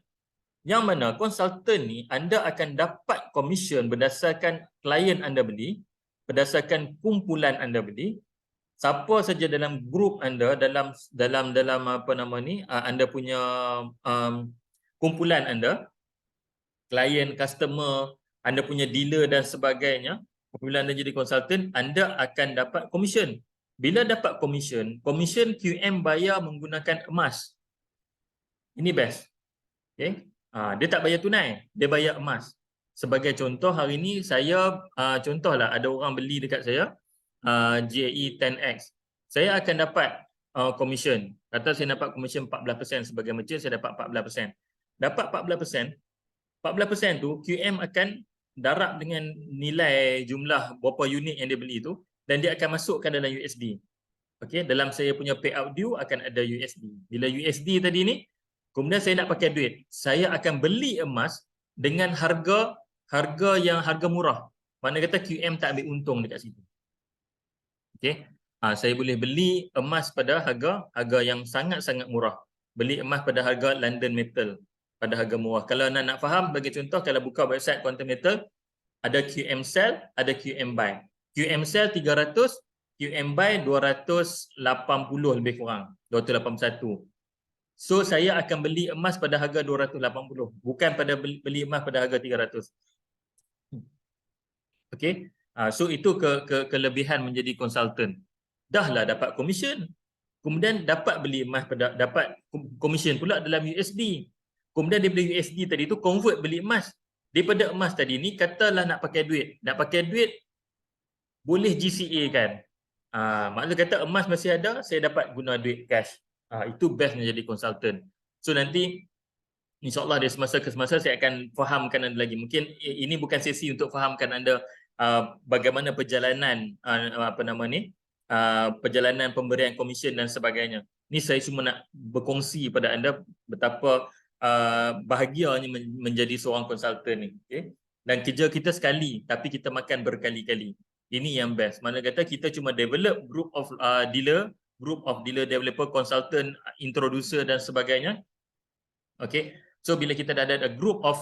Speaker 1: Yang mana konsultan ni anda akan dapat komisen berdasarkan klien anda beli, berdasarkan kumpulan anda beli. Siapa saja dalam grup anda, dalam apa nama ni, anda punya kumpulan anda, klien, customer, anda punya dealer dan sebagainya, apabila anda jadi konsultan, anda akan dapat komisen. Bila dapat komisen, komisen QM bayar menggunakan emas. Ini best. Okay? Dia tak bayar tunai, dia bayar emas. Sebagai contoh, hari ini saya, contohlah ada orang beli dekat saya, GAE 10X. Saya akan dapat komisen. Kata saya dapat komisen 14% sebagai merchant, saya dapat 14%. Dapat 14%, 14% tu QM akan darab dengan nilai jumlah berapa unit yang dia beli tu dan dia akan masukkan dalam USD. Okey, dalam saya punya payout due akan ada USD. Bila USD tadi ni, kemudian saya nak pakai duit, saya akan beli emas dengan harga murah. Mana kata QM tak ambil untung dekat situ. Okey. Saya boleh beli emas pada harga yang sangat-sangat murah. Beli emas pada harga London Metal pada harga murah. Kalau nak faham, bagi contoh, kalau buka website Quantum Metal, ada QM sell, ada QM buy. QM sell 300, QM buy 280 lebih kurang, 281. So saya akan beli emas pada harga 280, bukan pada beli emas pada harga 300. Okey. So itu kelebihan menjadi konsultan. Dahlah dapat komisen. Kemudian dapat beli emas pada, dapat komisen pula dalam USD. Kemudian daripada USD tadi tu convert beli emas. Daripada emas tadi ni katalah nak pakai duit. Nak pakai duit boleh GCA kan. Maksud kata emas masih ada, saya dapat guna duit cash. Itu best menjadi konsultan. So nanti InsyaAllah dari semasa ke semasa saya akan fahamkan anda lagi. Mungkin ini bukan sesi untuk fahamkan anda bagaimana perjalanan perjalanan pemberian komisen dan sebagainya. Ini saya cuma nak berkongsi pada anda betapa bahagianya menjadi seorang konsultan ni. Okay? Dan kerja kita sekali tapi kita makan berkali-kali. Ini yang best. Mana kata kita cuma develop group of dealer developer, consultant, introducer dan sebagainya. Okay. So bila kita dah ada group of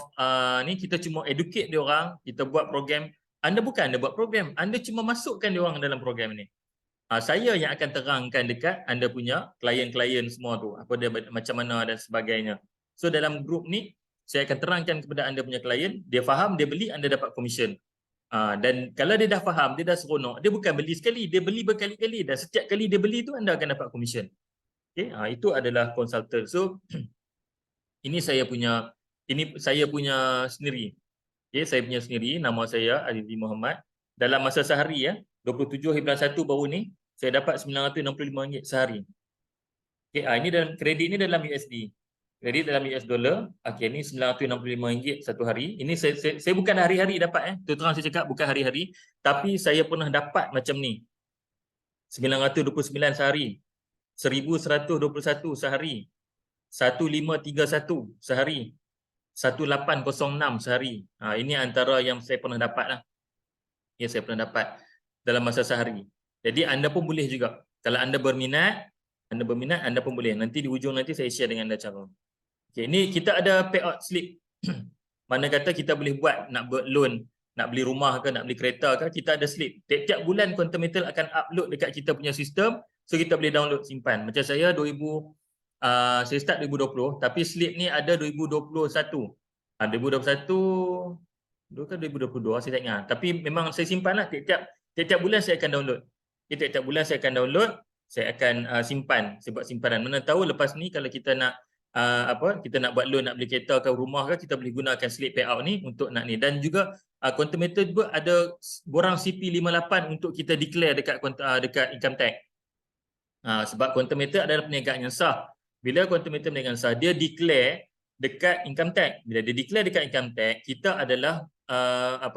Speaker 1: ni, kita cuma educate dia orang, kita buat program. Anda bukan anda buat program, anda cuma masukkan dia orang dalam program ni. Saya yang akan terangkan dekat anda punya klien-klien semua tu, apa dia macam mana dan sebagainya. So dalam group ni saya akan terangkan kepada anda punya klien, dia faham, dia beli, anda dapat komisen. Dan kalau dia dah faham, dia dah seronok, dia bukan beli sekali, dia beli berkali-kali dan setiap kali dia beli tu anda akan dapat komisen. Okay? Itu adalah konsultan. So ini saya punya sendiri. Okay, saya punya sendiri, nama saya Azizli Muhammad. Dalam masa sehari 27/1 baru ni saya dapat RM965 sehari. Okay, ini dalam kredit ni dalam USD. Kredit dalam US dollar. Okey, ni RM965 satu hari. Ini saya bukan hari-hari dapat terang saya cakap bukan hari-hari, tapi saya pernah dapat macam ni. 929 sehari. 1121 sehari. 1531 sehari. 1806 sehari. Ini antara yang saya pernah dapat lah. Ya, saya pernah dapat dalam masa sehari. Jadi anda pun boleh juga. Kalau anda berminat, anda pun boleh. Nanti di ujung nanti saya share dengan anda cara. Okay, ni kita ada payout slip. Mana kata kita boleh buat, nak buat loan, nak beli rumah ke, nak beli kereta ke, kita ada slip. Tiap-tiap bulan Quantum Metal akan upload dekat kita punya sistem, so kita boleh download simpan. Macam saya saya start 2020, tapi slip ni ada 2021. 2021 kan 2022 saya tak ingat. Tapi memang saya simpan lah tiap-tiap bulan saya akan download. Tiap-tiap bulan saya akan download, saya akan simpan, saya buat simpanan. Mana tahu lepas ni kalau kita nak kita nak buat loan, nak beli kereta ke rumah ke, kita boleh gunakan slip payout ni untuk nak ni. Dan juga Quantum Metal juga ada borang CP58 untuk kita declare dekat income tax. Sebab Quantum Metal adalah perniagaan yang sah. Bila Quantum Metal perniagaan sah, dia declare dekat income tax. Bila dia declare dekat income tax, kita adalah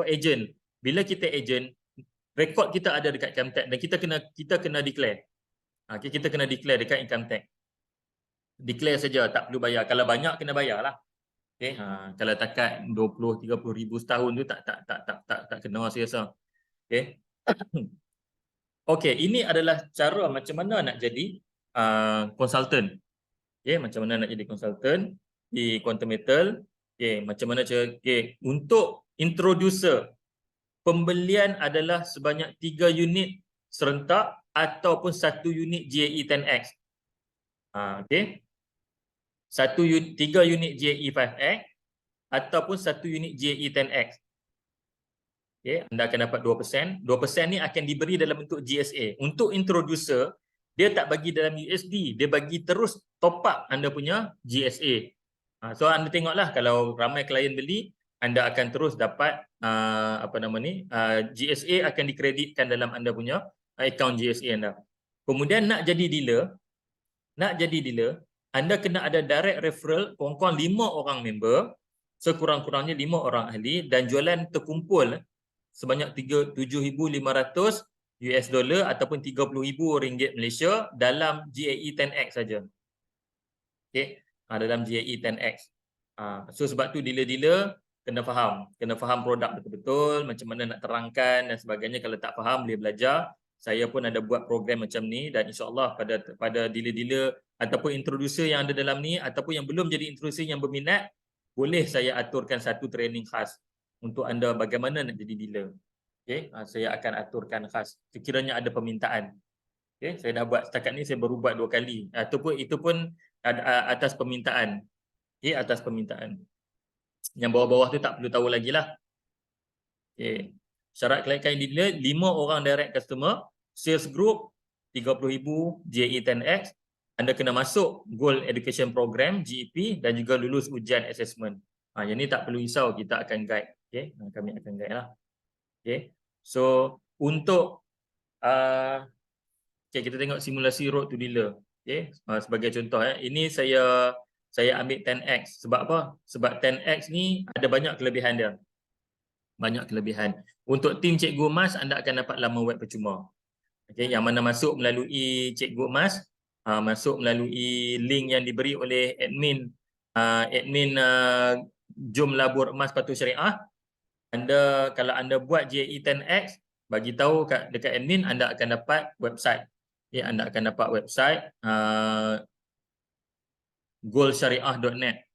Speaker 1: agent. Bila kita agent, rekod kita ada dekat income tax dan kita kena declare. Kita kena declare dekat income tax. Declare saja, tak perlu bayar. Kalau banyak kena bayar lah. Okay. Kalau takat 20-30 ribu setahun tu tak kena saya rasa. Okay. Okey, ini adalah cara macam mana nak jadi konsultan. Okay, macam mana nak jadi konsultan di Quantum Metal. Okay, macam mana cara, untuk introducer, pembelian adalah sebanyak 3 unit serentak ataupun 1 unit GAE 10X. Okay. 3 unit GAE 5X ataupun 1 unit GAE 10X. Okay, anda akan dapat 2%. 2% ni akan diberi dalam bentuk GSA. Untuk introducer, dia tak bagi dalam USD, dia bagi terus top up anda punya GSA. So anda tengoklah, kalau ramai klien beli, anda akan terus dapat GSA akan dikreditkan dalam anda punya akaun GSA anda. Kemudian nak jadi dealer, anda kena ada direct referral kurang-kurang 5 orang member, sekurang-kurangnya 5 orang ahli, dan jualan terkumpul sebanyak 7,500 US dollar ataupun 30,000 ringgit Malaysia dalam GAE 10X saja. Okey, dalam GAE 10X. So sebab tu dealer-dealer kena faham produk betul-betul, macam mana nak terangkan dan sebagainya. Kalau tak faham boleh belajar. Saya pun ada buat program macam ni, dan insya-Allah pada dealer-dealer ataupun introducer yang ada dalam ni ataupun yang belum jadi introducer yang berminat, boleh saya aturkan satu training khas untuk anda bagaimana nak jadi dealer. Okey, saya akan aturkan khas sekiranya ada permintaan. Okey, saya dah buat setakat ni, saya baru buat 2 kali. Itu pun atas permintaan. Okey, atas permintaan. Yang bawah-bawah tu tak perlu tahu lagi lah. Okey. Syarat kelayakan dealer, 5 orang direct customer, sales group 30,000 GAE 10X. Anda kena masuk Gold Education Program GEP dan juga lulus ujian assessment. Yang ni tak perlu risau, kita akan guide. Okey, kami akan guide lah. Okey. So untuk kita tengok simulasi road to dealer. Okey, sebagai contoh ini saya ambil 10X. Sebab apa? Sebab 10X ni ada banyak kelebihan dia. Banyak kelebihan. Untuk tim Cikgu Mas, anda akan dapat laman web percuma. Okey, yang mana masuk melalui Cikgu Mas, masuk melalui link yang diberi oleh admin Jom Labur Emas Patuh Syariah. Kalau anda buat GAE 10X, bagi tahu dekat admin, anda akan dapat website. Okay, anda akan dapat website goldsyariah.net.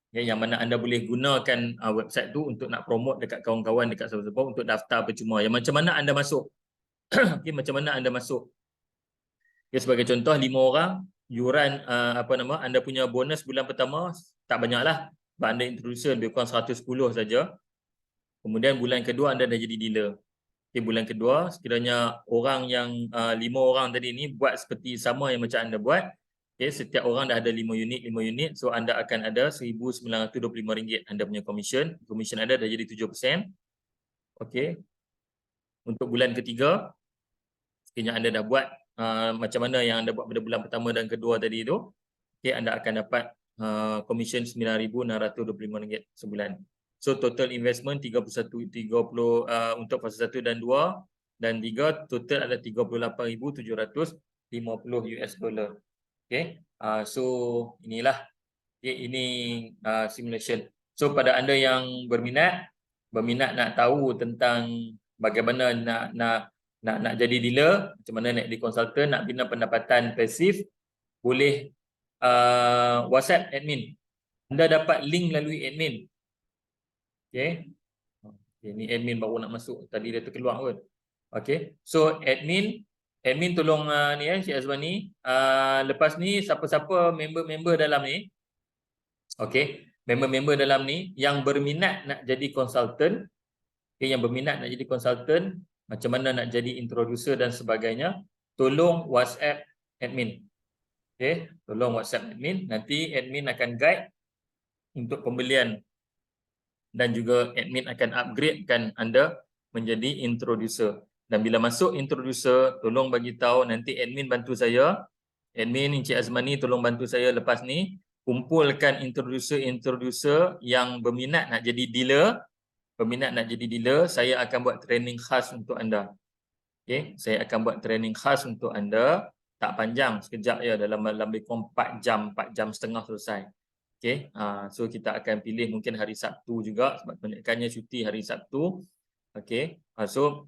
Speaker 1: Okay, yang mana anda boleh gunakan website tu untuk nak promote dekat kawan-kawan, dekat siapa-siapa untuk daftar percuma. Yang macam mana anda masuk? Okay, macam mana anda masuk? Okay, sebagai contoh, 5 orang, yuran anda punya bonus bulan pertama tak banyak lah. Sebab anda introducer lebih kurang 110 saja. Kemudian bulan kedua anda dah jadi dealer. Okay, bulan kedua, sekiranya orang yang 5 orang tadi ni buat seperti sama yang macam anda buat, okay, setiap orang dah ada 5 unit, so anda akan ada RM1,925 anda punya commission anda dah jadi 7%. Okay. Untuk bulan ketiga, sekiranya anda dah buat macam mana yang anda buat pada bulan pertama dan kedua tadi tu, okay, anda akan dapat commission RM9,625 sebulan. So total investment 30 untuk fasa 1 dan 2 dan 3, total ada $38,750 US dollar. Okay. So inilah, okay, ini simulation. So pada anda yang berminat nak tahu tentang bagaimana nak jadi dealer, macam mana nak jadi konsultan, nak bina pendapatan pasif, boleh WhatsApp admin. Anda dapat link melalui admin. Okay. Ni admin baru nak masuk. Tadi dia terkeluar pun. Okay. So admin tolong ni Cik Azwani. Lepas ni siapa-siapa member-member dalam ni. Okay. Member-member dalam ni yang berminat nak jadi konsultan. Okay. Yang berminat nak jadi konsultan. Macam mana nak jadi introducer dan sebagainya. Tolong WhatsApp admin. Okay. Tolong WhatsApp admin. Nanti admin akan guide untuk pembelian. Dan juga admin akan upgradekan anda menjadi introducer. Dan bila masuk introducer, tolong bagi tahu, nanti admin bantu saya. Admin Encik Azmani tolong bantu saya lepas ni kumpulkan introducer yang berminat nak jadi dealer. Saya akan buat training khas untuk anda. Okey, saya akan buat training khas untuk anda. Tak panjang, sekejap ya, dalam lebih kurang 4 jam setengah selesai. Okay, so kita akan pilih mungkin hari Sabtu juga sebab kebanyakannya cuti hari Sabtu. Okay, so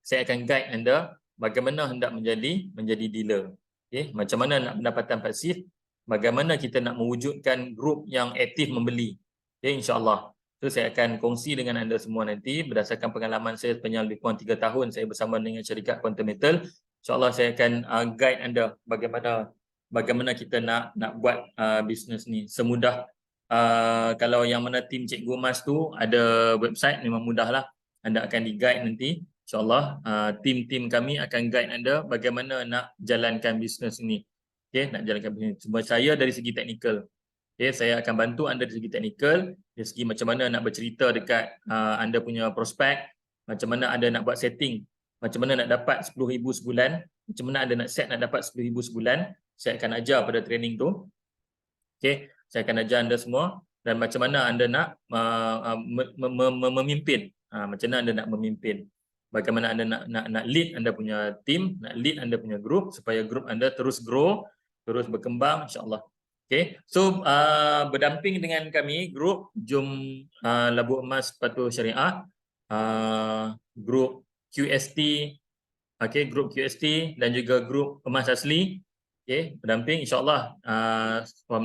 Speaker 1: saya akan guide anda bagaimana hendak menjadi dealer. Okay, macam mana nak pendapatan pasif, bagaimana kita nak mewujudkan grup yang aktif membeli. Okay, insyaAllah. So, saya akan kongsi dengan anda semua nanti berdasarkan pengalaman saya sepanjang lebih kurang 3 tahun saya bersama dengan syarikat Quantum Metal. InsyaAllah saya akan guide anda bagaimana kita nak buat bisnes ni semudah. Kalau yang mana tim Cikgu Mas tu ada website, memang mudahlah. Anda akan di-guide nanti. InsyaAllah tim-tim kami akan guide anda bagaimana nak jalankan bisnes ini. Okay, nak jalankan bisnes. Cuma saya dari segi teknikal. Okay, saya akan bantu anda dari segi teknikal, dari segi macam mana nak bercerita dekat anda punya prospek, macam mana anda nak buat setting, macam mana nak dapat 10,000 sebulan, macam mana anda nak set nak dapat 10,000 sebulan. Saya akan ajar pada training tu. Okay, saya akan ajar anda semua, dan macam mana anda nak memimpin. Macam mana anda nak memimpin. Bagaimana anda nak lead anda punya team, nak lead anda punya group supaya group anda terus grow, terus berkembang, insyaAllah. Okay, so berdamping dengan kami group Jom Labu Emas Patuh Syariah, group QST, okay, group QST dan juga group Emas Asli. Okay, berdamping, insyaAllah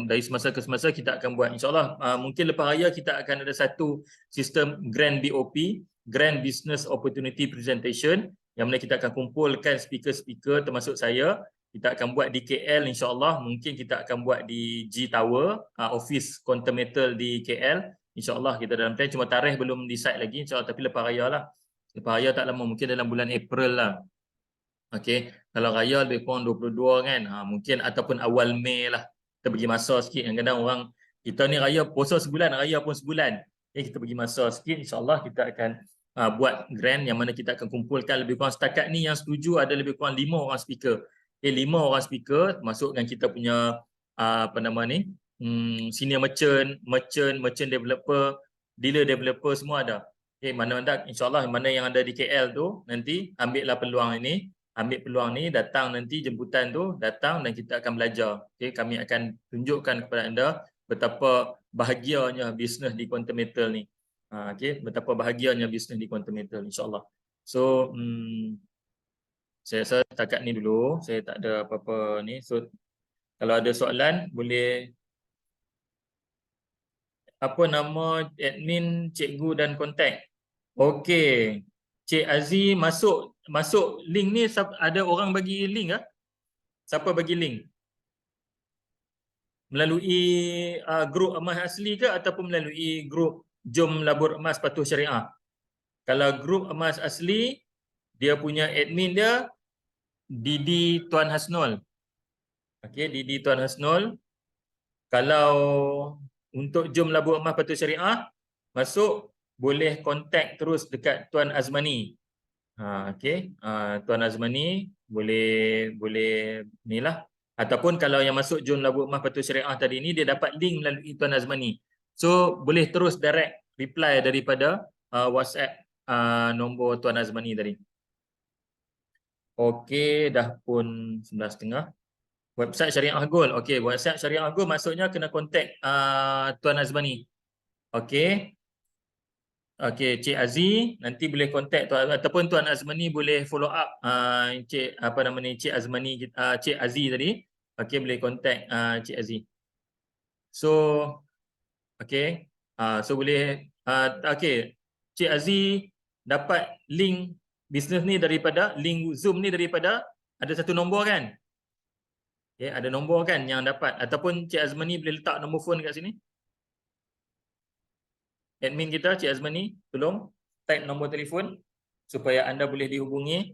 Speaker 1: dari semasa ke semasa kita akan buat, insyaAllah mungkin lepas raya kita akan ada satu sistem Grand BOP, Grand Business Opportunity Presentation, yang mana kita akan kumpulkan speaker-speaker termasuk saya. Kita akan buat di KL, insyaAllah. Mungkin kita akan buat di G Tower, office Quantum Metal di KL. InsyaAllah kita dalam plan, cuma tarikh belum decide lagi, insyaAllah, tapi lepas raya lah. Lepas raya tak lama, mungkin dalam bulan April lah. Okey, kalau raya lebih kurang 22 kan, mungkin ataupun awal Mei lah. Kita bagi masa sikit. Kadang-kadang orang, kita ni raya puasa sebulan, raya pun sebulan. Kita bagi masa sikit, insyaAllah kita akan buat grand yang mana kita akan kumpulkan lebih kurang setakat ni yang setuju ada lebih kurang 5 orang speaker. 5 orang speaker termasuk dengan kita punya apa nama ni, senior merchant developer, dealer developer, semua ada. Mana insyaAllah mana yang ada di KL tu, nanti ambillah peluang ini. Ambil peluang ni, datang nanti jemputan tu, datang dan kita akan belajar. Okay, kami akan tunjukkan kepada anda betapa bahagianya bisnes di Quantum Metal ni. Okay, betapa bahagianya bisnes di Quantum Metal, insyaAllah. So, saya rasa setakat ni dulu. Saya tak ada apa-apa ni. So, kalau ada soalan, boleh. Apa nama admin, cikgu dan kontak? Okey. Cik Aziz masuk link ni, ada orang bagi link ke? Siapa bagi link? Melalui grup Emas Asli ke ataupun melalui grup Jom Labur Emas Patuh Syariah? Kalau grup Emas Asli, dia punya admin dia Didi Tuan Hasnul. Okey, Didi Tuan Hasnul. Kalau untuk Jom Labur Emas Patuh Syariah, masuk boleh kontak terus dekat Tuan Azmani. Okey, Tuan Azmani boleh inilah, ataupun kalau yang masuk Jom Labur Emas Patuh Syariah tadi ni, dia dapat link melalui Tuan Azmani. So boleh terus direct reply daripada WhatsApp nombor Tuan Azmani tadi. Okey, dah pun 11.30. Website Syariah Gold. Okey, website Syariah Gold maksudnya kena kontak Tuan Azmani. Okey. Okey, Cik Aziz nanti boleh kontak Tuan, ataupun Tuan Azmani boleh follow up Cik apa nama ni, Cik Azmani, Cik Aziz tadi. Okey, boleh kontak Cik Aziz. So okey. So boleh okey. Cik Aziz dapat link bisnes ni daripada link Zoom ni daripada ada satu nombor kan? Okey, ada nombor kan yang dapat, ataupun Cik Azmani boleh letak nombor phone kat sini. Admin kita, Cik Azmani, tolong type nombor telefon supaya anda boleh dihubungi.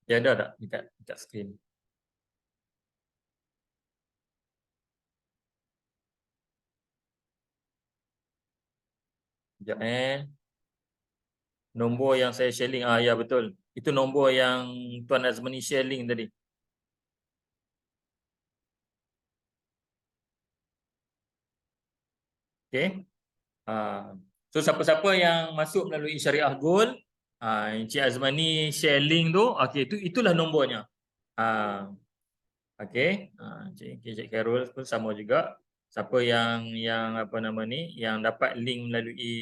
Speaker 1: Dia ada tak dekat skrin? Sekejap Nombor yang saya share link, ya betul. Itu nombor yang Tuan Azmani share link tadi. Okey. So siapa-siapa yang masuk melalui Syariah Gold, Encik Azmani share link tu, okey, itulah nombornya. Okey, Cik Carol pun sama juga. Siapa yang apa nama ni, yang dapat link melalui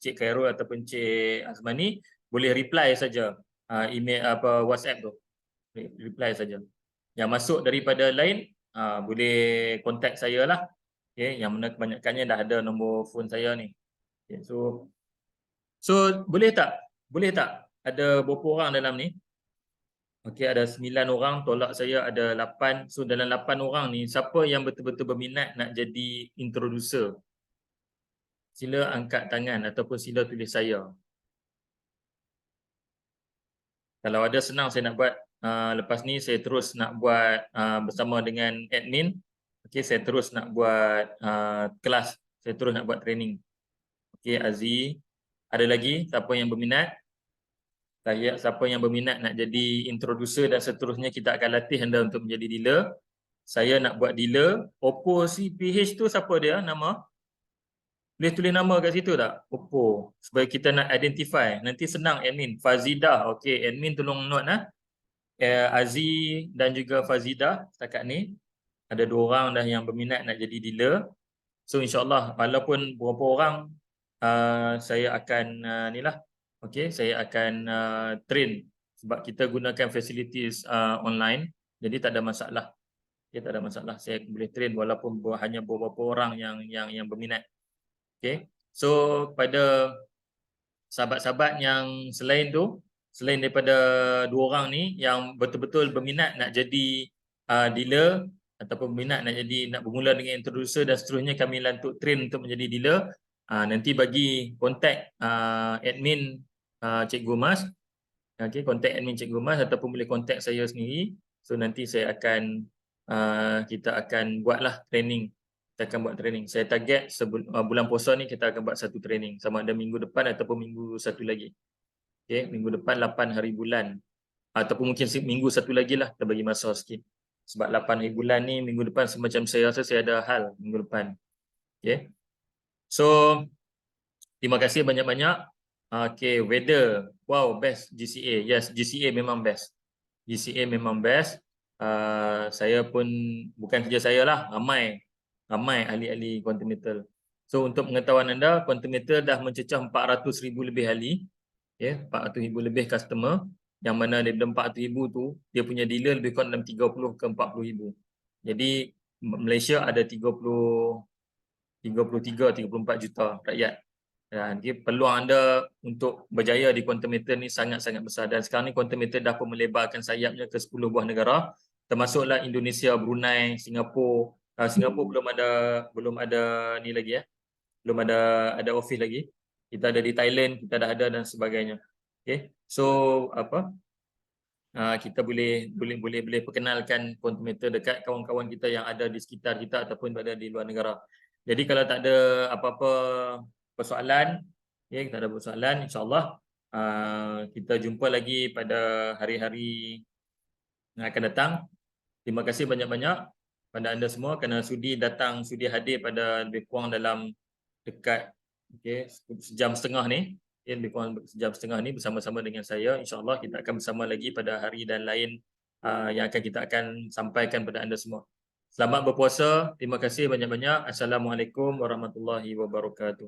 Speaker 1: Cik Carol ataupun Cik Azmani, boleh reply saja email apa WhatsApp tu. reply saja. Yang masuk daripada lain boleh kontak saya lah. Okay, yang mana kebanyakannya dah ada nombor phone saya ni. Okay, so boleh tak ada berapa orang dalam ni? Okey, ada 9 orang, tolak saya ada 8. So dalam 8 orang ni, siapa yang betul-betul berminat nak jadi introducer? Sila angkat tangan ataupun sila tulis saya. Kalau ada, senang saya nak buat. Lepas ni saya terus nak buat bersama dengan admin. Okey, saya terus nak buat kelas. Saya terus nak buat training. Okey, Aziz. Ada lagi siapa yang berminat? Siapa yang berminat nak jadi introducer dan seterusnya kita akan latih anda untuk menjadi dealer. Saya nak buat dealer. Oppo CPH tu siapa dia nama? Boleh tulis nama kat situ tak? Oppo. Supaya kita nak identify. Nanti senang admin. Fazidah. Okey, admin tolong note lah. Aziz dan juga Fazidah setakat ni. Ada 2 orang dah yang berminat nak jadi dealer. So insyaAllah walaupun berapa orang saya akan ni lah. Okey, saya akan train sebab kita gunakan facilities online, jadi tak ada masalah. Okay, tak ada masalah. Saya boleh train walaupun hanya beberapa orang yang berminat. Okey. So pada sahabat-sahabat yang selain tu, selain daripada 2 orang ni yang betul-betul berminat nak jadi dealer ataupun berminat nak bermula dengan introducer dan seterusnya, kami lantuk train untuk menjadi dealer, nanti bagi kontak admin Cikgu Mas. Okey, kontak admin Cikgu Mas ataupun boleh kontak saya sendiri. So nanti saya akan kita akan buatlah training. Kita akan buat training. Saya target bulan puasa ni kita akan buat satu training, sama ada minggu depan ataupun minggu satu lagi. Okey, minggu depan 8 hari bulan ataupun mungkin minggu satu lagi lah, kita bagi masa sikit. Sebab 8 hari bulan ni minggu depan semacam saya rasa saya ada hal minggu depan. Okey. So terima kasih banyak-banyak. Okay, weather. Wow, best GCA. Yes, GCA memang best. GCA memang best. Saya pun, bukan kerja saya lah, ramai ahli-ahli quantum metal. So untuk pengetahuan anda, quantum metal dah mencecah 400,000 lebih ahli. Okay, 400,000 lebih customer. Yang mana daripada 400,000 tu, dia punya dealer lebih kurang dalam 30 ke 40,000. Jadi Malaysia ada 34 juta rakyat. Jadi peluang anda untuk berjaya di quantum metal ni sangat-sangat besar, dan sekarang ni quantum metal dah pun melebarkan sayapnya ke 10 buah negara, termasuklah Indonesia, Brunei, Singapura. Singapura belum ada ni lagi belum ada office lagi. Kita ada di Thailand, kita dah ada dan sebagainya. Okay, so kita boleh perkenalkan quantum metal dekat kawan-kawan kita yang ada di sekitar kita ataupun berada di luar negara. Jadi kalau tak ada apa-apa persoalan, kita ada persoalan, insyaAllah kita jumpa lagi pada hari-hari yang akan datang. Terima kasih banyak-banyak pada anda semua kerana sudi hadir pada lebih kurang dalam dekat sejam setengah ni. Lebih kurang sejam setengah ni bersama-sama dengan saya. InsyaAllah kita akan bersama lagi pada hari dan lain yang kita akan sampaikan pada anda semua. Selamat berpuasa. Terima kasih banyak-banyak. Assalamualaikum warahmatullahi wabarakatuh.